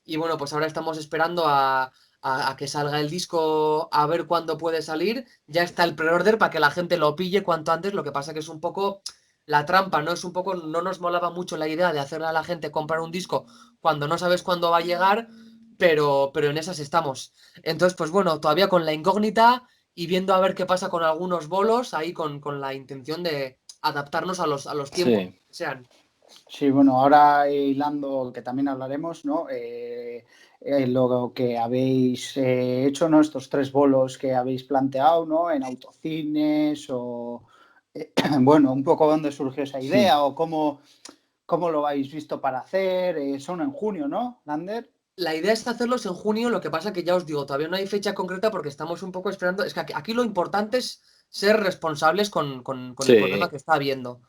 y bueno, pues ahora estamos esperando a que salga el disco, a ver cuándo puede salir. Ya está el pre-order para que la gente lo pille cuanto antes, lo que pasa que es un poco la trampa, ¿no? Es un poco, no nos molaba mucho la idea de hacerle a la gente comprar un disco cuando no sabes cuándo va a llegar, pero en esas estamos. Entonces, pues bueno, todavía con la incógnita y viendo a ver qué pasa con algunos bolos, ahí con la intención de adaptarnos a los tiempos que sean. Sí, bueno, ahora hilando, que también hablaremos, ¿no? Lo que habéis hecho, ¿no? Estos 3 bolos que habéis planteado, ¿no? En autocines o... bueno, un poco dónde surgió esa idea o cómo lo habéis visto para hacer. Son en junio, ¿no, Lander? La idea es hacerlos en junio, lo que pasa que ya os digo, todavía no hay fecha concreta porque estamos un poco esperando. Es que aquí lo importante es ser responsables con el problema que está habiendo.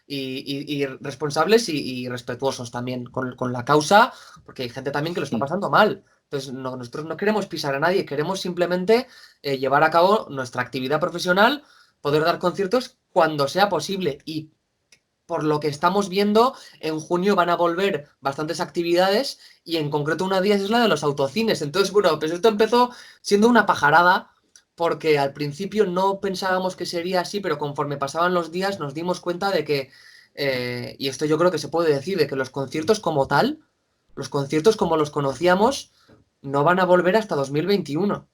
Y responsables y respetuosos también con la causa, porque hay gente también que lo está pasando mal. Entonces, nosotros no queremos pisar a nadie, queremos simplemente llevar a cabo nuestra actividad profesional, poder dar conciertos cuando sea posible. Y por lo que estamos viendo, en junio van a volver bastantes actividades y en concreto una de ellas es la de los autocines. Entonces, bueno, pues esto empezó siendo una pajarada porque al principio no pensábamos que sería así, pero conforme pasaban los días nos dimos cuenta de que, y esto yo creo que se puede decir, de que los conciertos como tal, los conciertos como los conocíamos, no van a volver hasta 2021.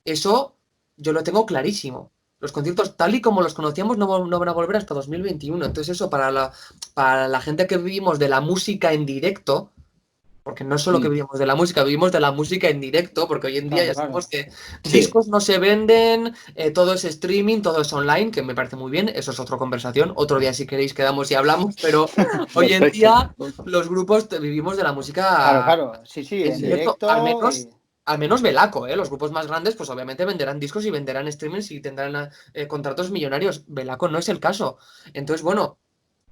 Eso yo lo tengo clarísimo. Los conciertos tal y como los conocíamos no van a volver hasta 2021. Entonces eso para la gente que vivimos de la música en directo, Porque no solo que vivimos de la música, vivimos de la música en directo, porque hoy en día ya sabemos que Sí. discos no se venden, todo es streaming, todo es online, que me parece muy bien, eso es otra conversación, otro día si queréis quedamos y hablamos, pero hoy en Perfecto. día los grupos vivimos de la música Claro, sí, en en directo, directo. al menos Velaco, los grupos más grandes pues obviamente venderán discos y venderán streamings y tendrán contratos millonarios, Velaco no es el caso, entonces bueno,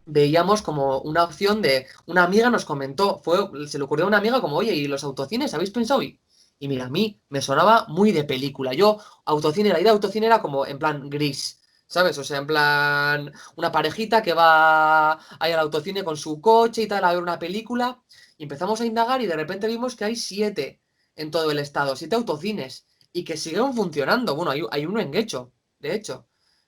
veíamos como una opción de, una amiga nos comentó, se le ocurrió a una amiga como, oye, ¿y los autocines habéis pensado? Y mira, a mí me sonaba muy de película. Yo, autocine, la idea de autocine era como en plan gris, ¿sabes? O sea, en plan una parejita que va ahí al autocine con su coche y tal a ver una película. Y empezamos a indagar y de repente vimos que hay 7 en todo el estado, 7 autocines y que siguen funcionando. Bueno, hay uno en Guecho, de hecho.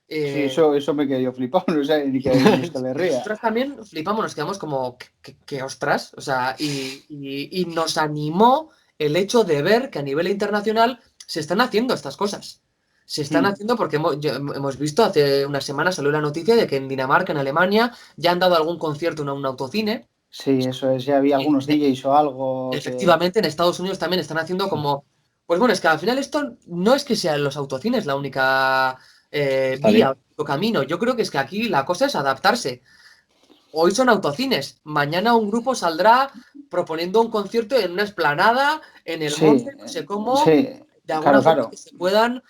Sí, eso me quedó flipado, no sé ni que le ría. Nosotros también flipamos, nos quedamos como, que ostras, o sea, y nos animó el hecho de ver que a nivel internacional se están haciendo estas cosas. Se están haciendo porque hemos visto, hace unas semanas salió la noticia de que en Dinamarca, en Alemania, ya han dado algún concierto en un autocine. Sí, eso es, ya había algunos DJs o algo que... Efectivamente, en Estados Unidos también están haciendo como... Pues bueno, es que al final esto no es que sean los autocines la única vía o camino. Yo creo que es que aquí la cosa es adaptarse. Hoy son autocines, mañana un grupo saldrá proponiendo un concierto en una explanada, en el monte, no sé cómo, de alguna forma que se puedan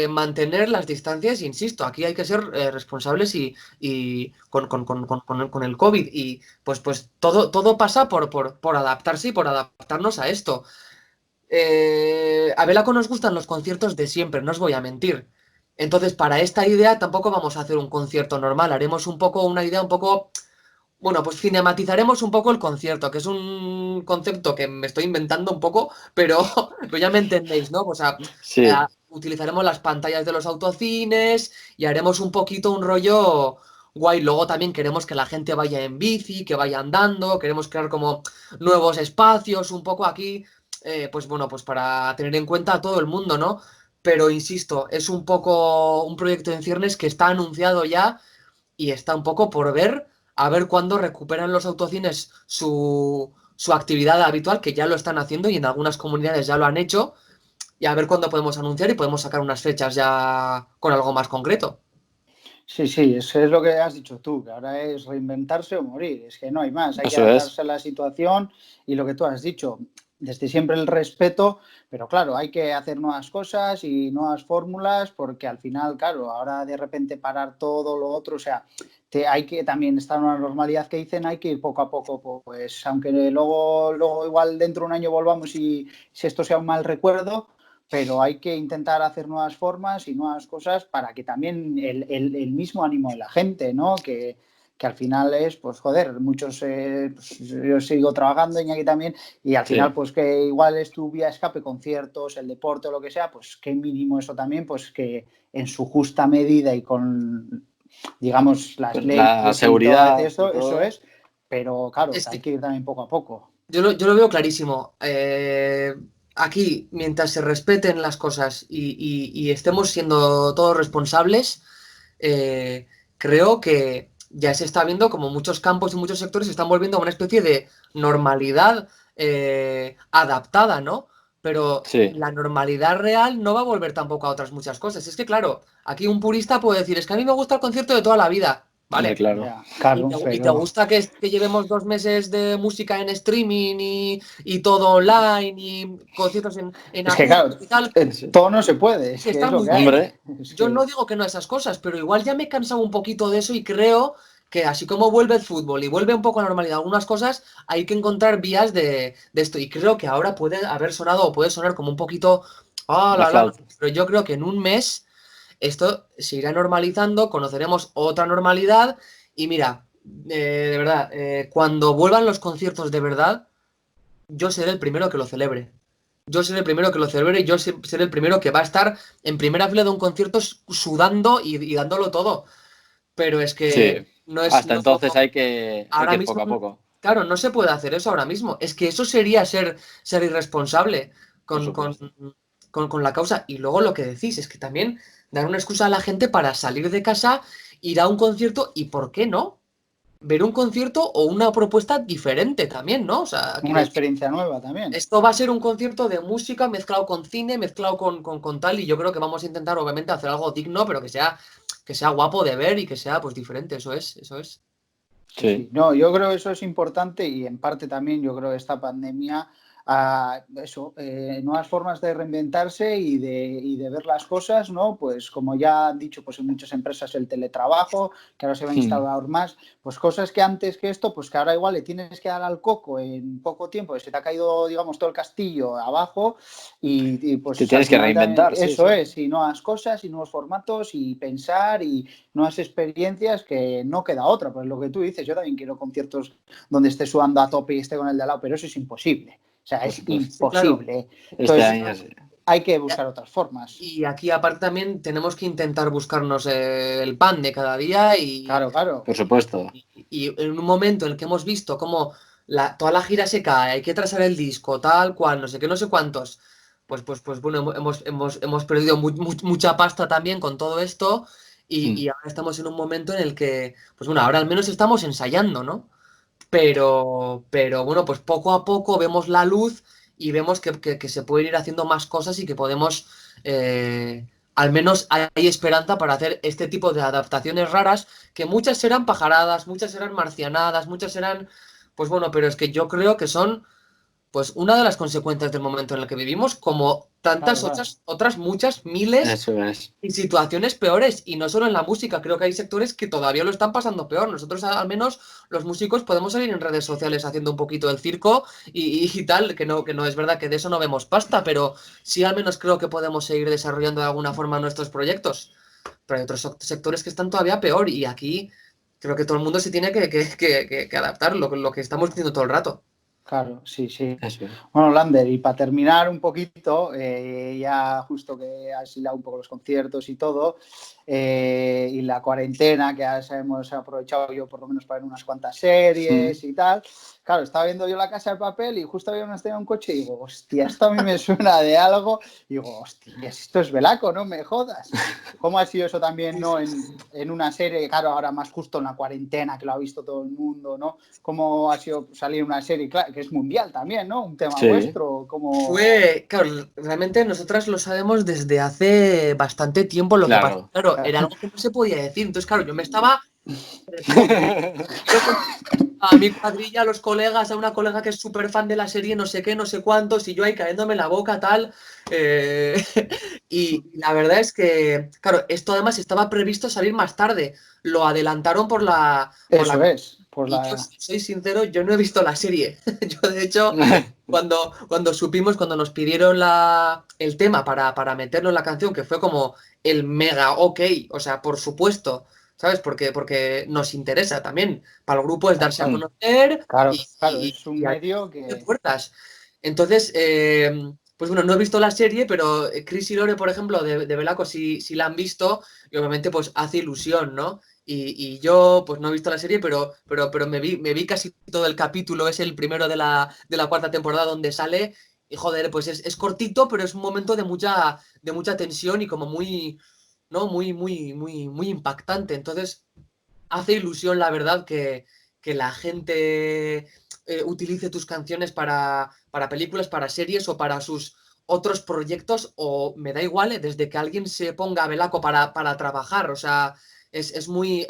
mantener las distancias, insisto, aquí hay que ser responsables y con el COVID y pues todo pasa por adaptarse y por adaptarnos a esto. A Belaco nos gustan los conciertos de siempre, no os voy a mentir. Entonces, para esta idea tampoco vamos a hacer un concierto normal, haremos un poco una idea un poco, bueno, pues cinematizaremos un poco el concierto, que es un concepto que me estoy inventando un poco, pero pues ya me entendéis, ¿no? O sea, utilizaremos las pantallas de los autocines y haremos un poquito un rollo guay. Luego también queremos que la gente vaya en bici, que vaya andando, queremos crear como nuevos espacios, un poco aquí, pues bueno, pues para tener en cuenta a todo el mundo, ¿no? Pero insisto, es un poco un proyecto en ciernes que está anunciado ya y está un poco por ver, a ver cuándo recuperan los autocines su actividad habitual, que ya lo están haciendo y en algunas comunidades ya lo han hecho, y a ver cuándo podemos anunciar y podemos sacar unas fechas ya con algo más concreto. Sí, eso es lo que has dicho tú, que ahora es reinventarse o morir, es que no hay más, hay que adaptarse a la situación y lo que tú has dicho, desde siempre el respeto, pero claro, hay que hacer nuevas cosas y nuevas fórmulas porque al final, claro, ahora de repente parar todo lo otro, o sea, hay que también estar en una normalidad que dicen, hay que ir poco a poco, pues aunque luego igual dentro de un año volvamos y si esto sea un mal recuerdo, pero hay que intentar hacer nuevas formas y nuevas cosas para que también el mismo ánimo de la gente, ¿no? Que al final es, pues joder, muchos, pues, yo sigo trabajando, Iñaki también, y al final, pues que igual es tu vía de escape, conciertos, el deporte o lo que sea, pues qué mínimo eso también, pues que en su justa medida y con, digamos, las pues leyes la seguridad y todo eso es, pero claro, hay que ir también poco a poco. Yo lo veo clarísimo. Aquí, mientras se respeten las cosas y estemos siendo todos responsables, creo que ya se está viendo como muchos campos y muchos sectores se están volviendo a una especie de normalidad adaptada, ¿no? Pero la normalidad real no va a volver tampoco a otras muchas cosas. Es que, claro, aquí un purista puede decir, es que a mí me gusta el concierto de toda la vida. Vale, claro. ¿Y te gusta que llevemos 2 meses de música en streaming y todo online y conciertos en es que claro, y tal? todo no se puede, es Que que está es lo muy que hay. bien. Yo no digo que no a esas cosas, pero igual ya me he cansado un poquito de eso y creo que así como vuelve el fútbol y vuelve un poco a la normalidad algunas cosas, hay que encontrar vías de esto. Y creo que ahora puede haber sonado o puede sonar como un poquito, pero yo creo que en un mes esto se irá normalizando, conoceremos otra normalidad y mira, de verdad, cuando vuelvan los conciertos de verdad, yo seré el primero que lo celebre. Yo seré el primero que lo celebre y yo seré el primero que va a estar en primera fila de un concierto sudando y dándolo todo. Pero es que no es... Hasta entonces hay que ahora ir mismo, poco a poco. claro, no se puede hacer eso ahora mismo. Es que eso sería ser irresponsable con la causa. Y luego lo que decís es que también dar una excusa a la gente para salir de casa, ir a un concierto y ¿por qué no? ver un concierto o una propuesta diferente también, ¿no? O sea, quiero Una decir, experiencia nueva también. esto va a ser un concierto de música mezclado con cine, mezclado con tal, y yo creo que vamos a intentar, obviamente, hacer algo digno, pero que sea guapo de ver y que sea, pues, diferente, eso es, eso es. Sí, sí. No, yo creo que eso es importante y en parte también yo creo que esta pandemia nuevas formas de reinventarse y de ver las cosas, ¿no? Pues como ya han dicho, pues en muchas empresas el teletrabajo, que ahora se va a instaurar más, pues cosas que antes que esto, pues que ahora igual le tienes que dar al coco en poco tiempo, se te ha caído, digamos, todo el castillo abajo y pues te tienes que reinventar, eso es, y nuevas cosas y nuevos formatos y pensar y nuevas experiencias que no queda otra, pues lo que tú dices, yo también quiero conciertos donde esté sudando a tope y esté con el de al lado, pero eso es imposible. O sea, es imposible. Sí, claro. Entonces, hay que buscar otras formas. Y aquí, aparte, también tenemos que intentar buscarnos el pan de cada día Claro, claro. Por supuesto. Y en un momento en el que hemos visto cómo toda la gira se cae, hay que trazar el disco, tal cual, no sé qué, no sé cuántos, pues bueno, hemos perdido mucha pasta también con todo esto y ahora estamos en un momento en el que, pues bueno, ahora al menos estamos ensayando, ¿no? Pero bueno, pues poco a poco vemos la luz y vemos que se pueden ir haciendo más cosas y que podemos, al menos hay esperanza para hacer este tipo de adaptaciones raras, que muchas serán pajaradas, muchas serán marcianadas, muchas serán, pues bueno, pero es que yo creo que son pues una de las consecuencias del momento en el que vivimos, como tantas Claro. otras muchas miles Eso es. y situaciones peores, y no solo en la música, creo que hay sectores que todavía lo están pasando peor. Nosotros, al menos, los músicos, podemos salir en redes sociales haciendo un poquito del circo y tal, que no es verdad que de eso no vemos pasta, pero sí al menos creo que podemos seguir desarrollando de alguna forma nuestros proyectos. Pero hay otros sectores que están todavía peor, y aquí creo que todo el mundo se tiene que adaptar, lo que estamos diciendo todo el rato. Claro, sí, sí. Eso es. Bueno, Lander, y para terminar un poquito, ya justo que has hilado un poco los conciertos y todo, y la cuarentena, que ya hemos aprovechado yo por lo menos para ver unas cuantas series y tal. Claro, estaba viendo yo La Casa de Papel y justo había una escena en un coche y digo, hostia, esto a mí me suena de algo. Y digo, hostia, esto es Velaco, no me jodas. ¿Cómo ha sido eso también, no? En una serie, claro, ahora más justo en la cuarentena, que lo ha visto todo el mundo, ¿no? ¿Cómo ha sido salir una serie, claro, que es mundial también, ¿no? Un tema vuestro, como... Claro, realmente nosotras lo sabemos desde hace bastante tiempo. Lo que pasa, claro, era algo que no se podía decir. Entonces, claro, yo me estaba a mi cuadrilla, a los colegas, a una colega que es súper fan de la serie, no sé qué, no sé cuántos, y yo ahí cayéndome la boca, tal. Y la verdad es que, claro, esto además estaba previsto salir más tarde. Lo adelantaron por la... Eso es, por Y yo, la... si soy sincero, yo no he visto la serie. Yo, de hecho, cuando supimos, cuando nos pidieron el tema para meterlo en la canción, que fue como el mega ok, o sea, por supuesto, ¿sabes? Porque nos interesa también. Para el grupo es darse a conocer Claro, y es un abrir medio que... puertas. Entonces, pues bueno, no he visto la serie, pero Chris y Lore, por ejemplo, de Belaco sí la han visto y obviamente pues hace ilusión, ¿no? Y yo pues no he visto la serie, pero me vi casi todo el capítulo, es el primero de la cuarta temporada donde sale y joder, pues es cortito, pero es un momento de mucha tensión y como muy, ¿no? Muy impactante. Entonces, hace ilusión, la verdad, que la gente utilice tus canciones para películas, para series o para sus otros proyectos, o me da igual, desde que alguien se ponga a Belaco para trabajar, o sea, es muy,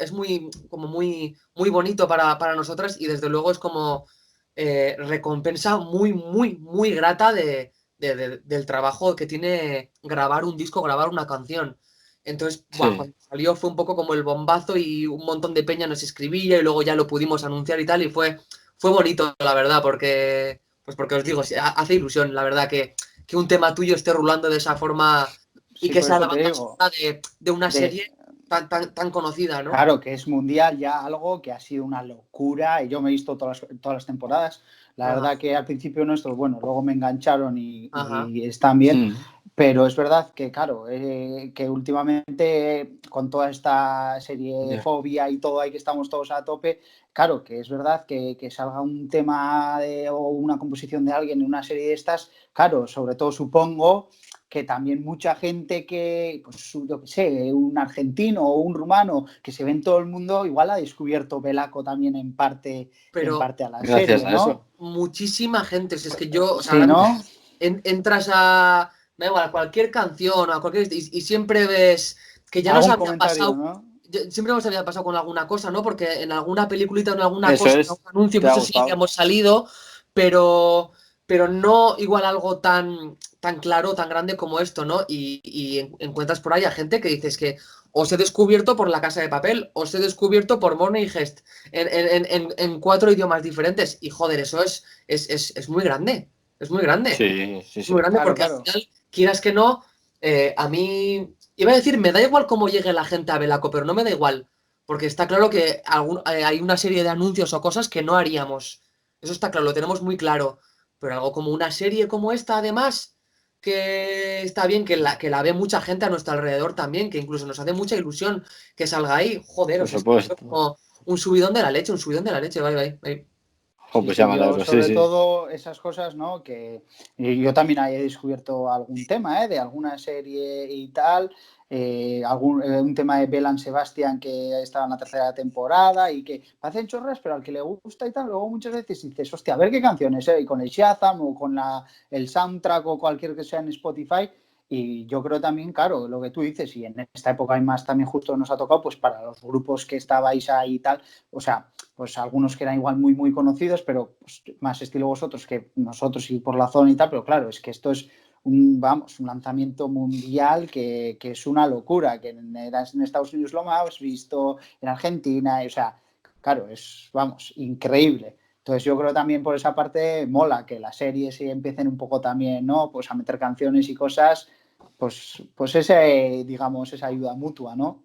como muy bonito para nosotras y desde luego es como recompensa muy grata del trabajo que tiene grabar un disco, grabar una canción. Entonces, cuando salió fue un poco como el bombazo y un montón de peña nos escribía y luego ya lo pudimos anunciar y tal y fue bonito, la verdad, porque os digo, hace ilusión, la verdad, que un tema tuyo esté rulando de esa forma y Sí, que por sea la eso te banda digo, sonora de una serie tan conocida, ¿no? claro, que es mundial ya algo que ha sido una locura y yo me he visto todas las temporadas. La Ajá, verdad que al principio nuestros, bueno, luego me engancharon ajá. y están bien, pero es verdad que, claro, que últimamente con toda esta serie de Fobia y todo ahí que estamos todos a tope, claro, que es verdad que salga un tema o una composición de alguien en una serie de estas, claro, sobre todo supongo que también mucha gente que, pues yo qué sé, un argentino o un rumano que se ve en todo el mundo, igual ha descubierto Belaco también en parte Pero a la Gracias serie, a ¿no? eso. muchísima gente, si es que yo, o sea, Sí, ahora ¿no? mismo entras a, me da igual, a cualquier canción o a cualquier, y siempre ves que ya nos Algún había comentario, pasado, ¿no? siempre nos había pasado con alguna cosa, ¿no? Porque en alguna peliculita o en alguna Eso cosa, en algún es. anuncio, ¿Te pues ha eso sí que gustado? hemos salido, pero, pero no igual algo tan claro, tan grande como esto, ¿no? Y encuentras por ahí a gente que dices que os he descubierto por La Casa de Papel, os he descubierto por Money Heist, en 4 idiomas diferentes, y joder, eso es muy grande, es muy grande. Sí, sí, Muy sí. grande Claro, porque al claro. final, quieras que no, a mí iba a decir, me da igual cómo llegue la gente a Belaco, pero no me da igual, porque está claro que hay una serie de anuncios o cosas que no haríamos. Eso está claro, lo tenemos muy claro. Pero algo como una serie como esta, además, que está bien, que la ve mucha gente a nuestro alrededor también, que incluso nos hace mucha ilusión que salga ahí. Joder, o Por sea, es que fue supuesto. como un subidón de la leche, un subidón de la leche, bye, bye, bye. Jo, Sí, pues ya sí, me yo alegro, sí, sobre sí. todo esas cosas, ¿no? Que yo también he descubierto algún tema, de alguna serie y tal, un tema de Bell and Sebastian que estaba en la tercera temporada y que parecen chorras, pero al que le gusta y tal, luego muchas veces dices, hostia, a ver qué canciones, y con el Shazam o con el soundtrack o cualquier que sea en Spotify. Y yo creo también, claro, lo que tú dices, y en esta época hay más también justo nos ha tocado, pues para los grupos que estabais ahí y tal, o sea, pues algunos que eran igual muy, muy conocidos, pero pues, más estilo vosotros que nosotros y por la zona y tal, pero claro, es que esto es un lanzamiento mundial que es una locura, que en Estados Unidos lo más visto, en Argentina, o sea, claro, es, increíble. Entonces yo creo también por esa parte mola que las series sí empiecen un poco también, ¿no? Pues a meter canciones y cosas, pues ese, digamos, esa ayuda mutua, ¿no?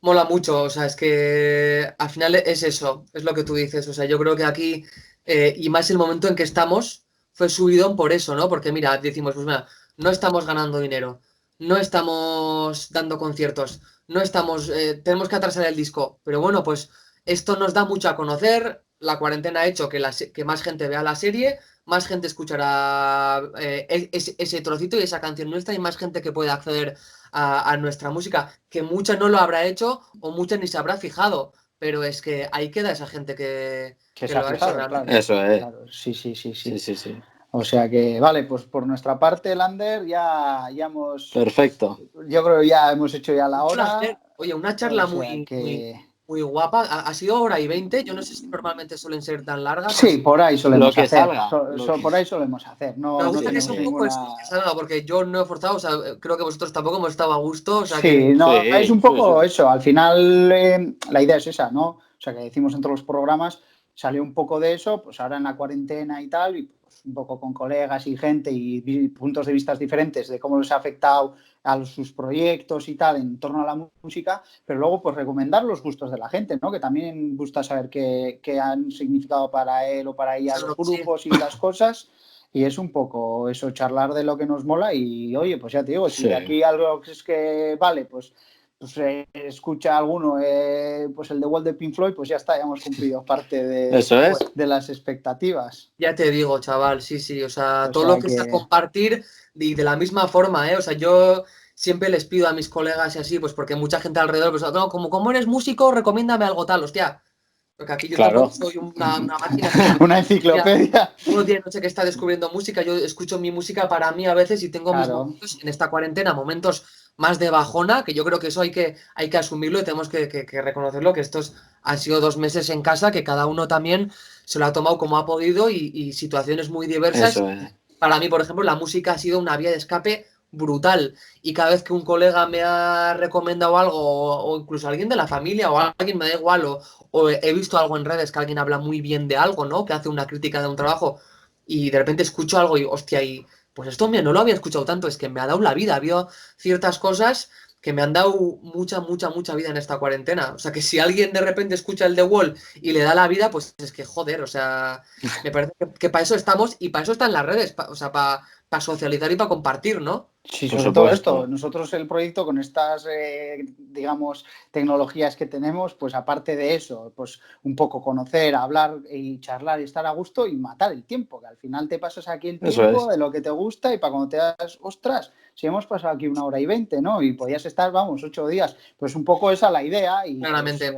Mola mucho, o sea, es que al final es eso, es lo que tú dices, o sea, yo creo que aquí, y más el momento en que estamos, fue subidón por eso, ¿no? Porque mira, decimos, pues mira, no estamos ganando dinero, no estamos dando conciertos, no estamos, tenemos que atrasar el disco, pero bueno, pues esto nos da mucho a conocer, la cuarentena ha hecho que más gente vea la serie, más gente escuchará ese trocito y esa canción nuestra y más gente que pueda acceder a nuestra música, que mucha no lo habrá hecho o mucha ni se habrá fijado, pero es que ahí queda esa gente Que que se ha lo ha hecho fijado, realmente. claro. Eso es. Claro, sí, sí, sí, Sí, sí. sí, sí. O sea que, vale, pues por nuestra parte, Lander, ya hemos, Perfecto. yo creo que ya hemos hecho ya la Un placer. hora, Oye, una o charla sea muy, muy, que muy guapa. Ha sido 1 hora y 20. Yo no sé si normalmente suelen ser tan largas o sí, así. por ahí Lo solemos que hacer, salga. Lo que... por ahí solemos hacer, Me no gusta que sea tenemos un Sí, poco eso, ninguna... que salga, porque yo no he forzado, o sea, creo que vosotros tampoco hemos estado a gusto, o sea que. Sí, no, es sí, un sí, poco sí. eso. Al final, la idea es esa, ¿no? O sea, que decimos en todos los programas, salió un poco de eso, pues ahora en la cuarentena y tal, y pues un poco con colegas y gente y puntos de vista diferentes de cómo les ha afectado a sus proyectos y tal en torno a la música, pero luego pues recomendar los gustos de la gente, ¿no? Que también gusta saber qué han significado para él o para ella los Claro que sí. grupos y las cosas. Y es un poco eso, charlar de lo que nos mola y, oye, pues ya te digo, si Sí. de aquí algo que es que vale, pues escucha alguno, pues el de Wall de Pink Floyd, pues ya está, ya hemos cumplido parte Eso es. de las expectativas. Ya te digo, chaval, sí, sí, o sea, O todo lo sea que sea que, compartir y de la misma forma, ¿eh? O sea, yo siempre les pido a mis colegas y así, pues porque mucha gente alrededor, pues no, como eres músico, recomiéndame algo tal, hostia, porque aquí yo tampoco Claro. soy una máquina que cada una día, enciclopedia. uno día noche que está descubriendo música, yo escucho mi música para mí a veces y tengo mis Claro, momentos en esta cuarentena, momentos más de bajona, que yo creo que eso hay que asumirlo y tenemos que reconocerlo, que estos han sido 2 meses en casa, que cada uno también se lo ha tomado como ha podido y situaciones muy diversas. Eso es. Para mí, por ejemplo, la música ha sido una vía de escape brutal y cada vez que un colega me ha recomendado algo o incluso alguien de la familia o alguien me da igual o he visto algo en redes que alguien habla muy bien de algo, ¿no? Que hace una crítica de un trabajo y de repente escucho algo y hostia, y pues esto no lo había escuchado tanto, es que me ha dado la vida, había ciertas cosas que me han dado mucha, mucha, mucha vida en esta cuarentena. O sea, que si alguien de repente escucha el The Wall y le da la vida, pues es que joder, o sea, me parece que para eso estamos y para eso están las redes, o sea, para para socializar y para compartir, ¿no? Sí, Por sobre todo supuesto. esto. Nosotros el proyecto con estas, digamos, tecnologías que tenemos, pues aparte de eso, pues un poco conocer, hablar y charlar y estar a gusto y matar el tiempo, que al final te pasas aquí el Eso tiempo es. de lo que te gusta y para cuando te das, ostras, si hemos pasado aquí 1 hora y 20, ¿no? Y podías estar, vamos, 8 días. Pues un poco esa la idea y pues, Claramente.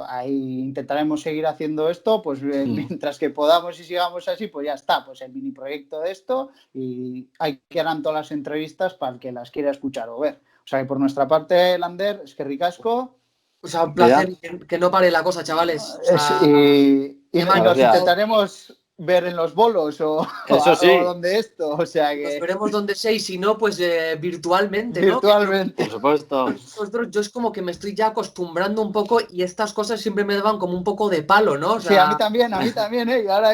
ahí intentaremos seguir haciendo esto, pues mientras que podamos y sigamos así, pues ya está, pues el mini proyecto de esto y ahí quedan todas las entrevistas para el que las quiera escuchar o ver. O sea que por nuestra parte, Lander, es que ricasco. O sea, un Ya. placer que no pare la cosa, chavales. O sea, Y me A ver, nos ya. intentaremos ver en los bolos Eso o sí, donde esto, o sea nos que veremos donde sea y si no, pues virtualmente, ¿no? por virtualmente. supuesto. Nosotros, yo es como que me estoy ya acostumbrando un poco y estas cosas siempre me daban como un poco de palo, ¿no? O Sí, sea, a mí también, ¿eh? Y ahora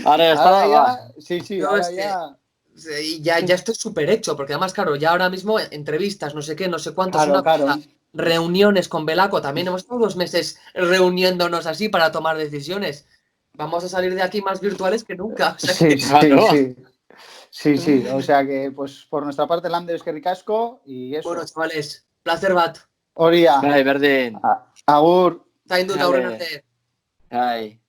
Ahora ya, va. sí, yo ahora ya, y ya estoy súper hecho, porque además, claro, ya ahora mismo entrevistas, no sé qué, no sé cuántos, claro, una claro. cosa, reuniones con Belaco, también hemos estado 2 meses reuniéndonos así para tomar decisiones. Vamos a salir de aquí más virtuales que nunca. O sea Sí, que, sí, Claro. sí. Sí, o sea que, pues por nuestra parte, Lander es que ricasco y bueno, eso. chavales, placer bat. Oria, Ay, Berdin. agur. Zaindu eta Dale. aurrera arte. Ay.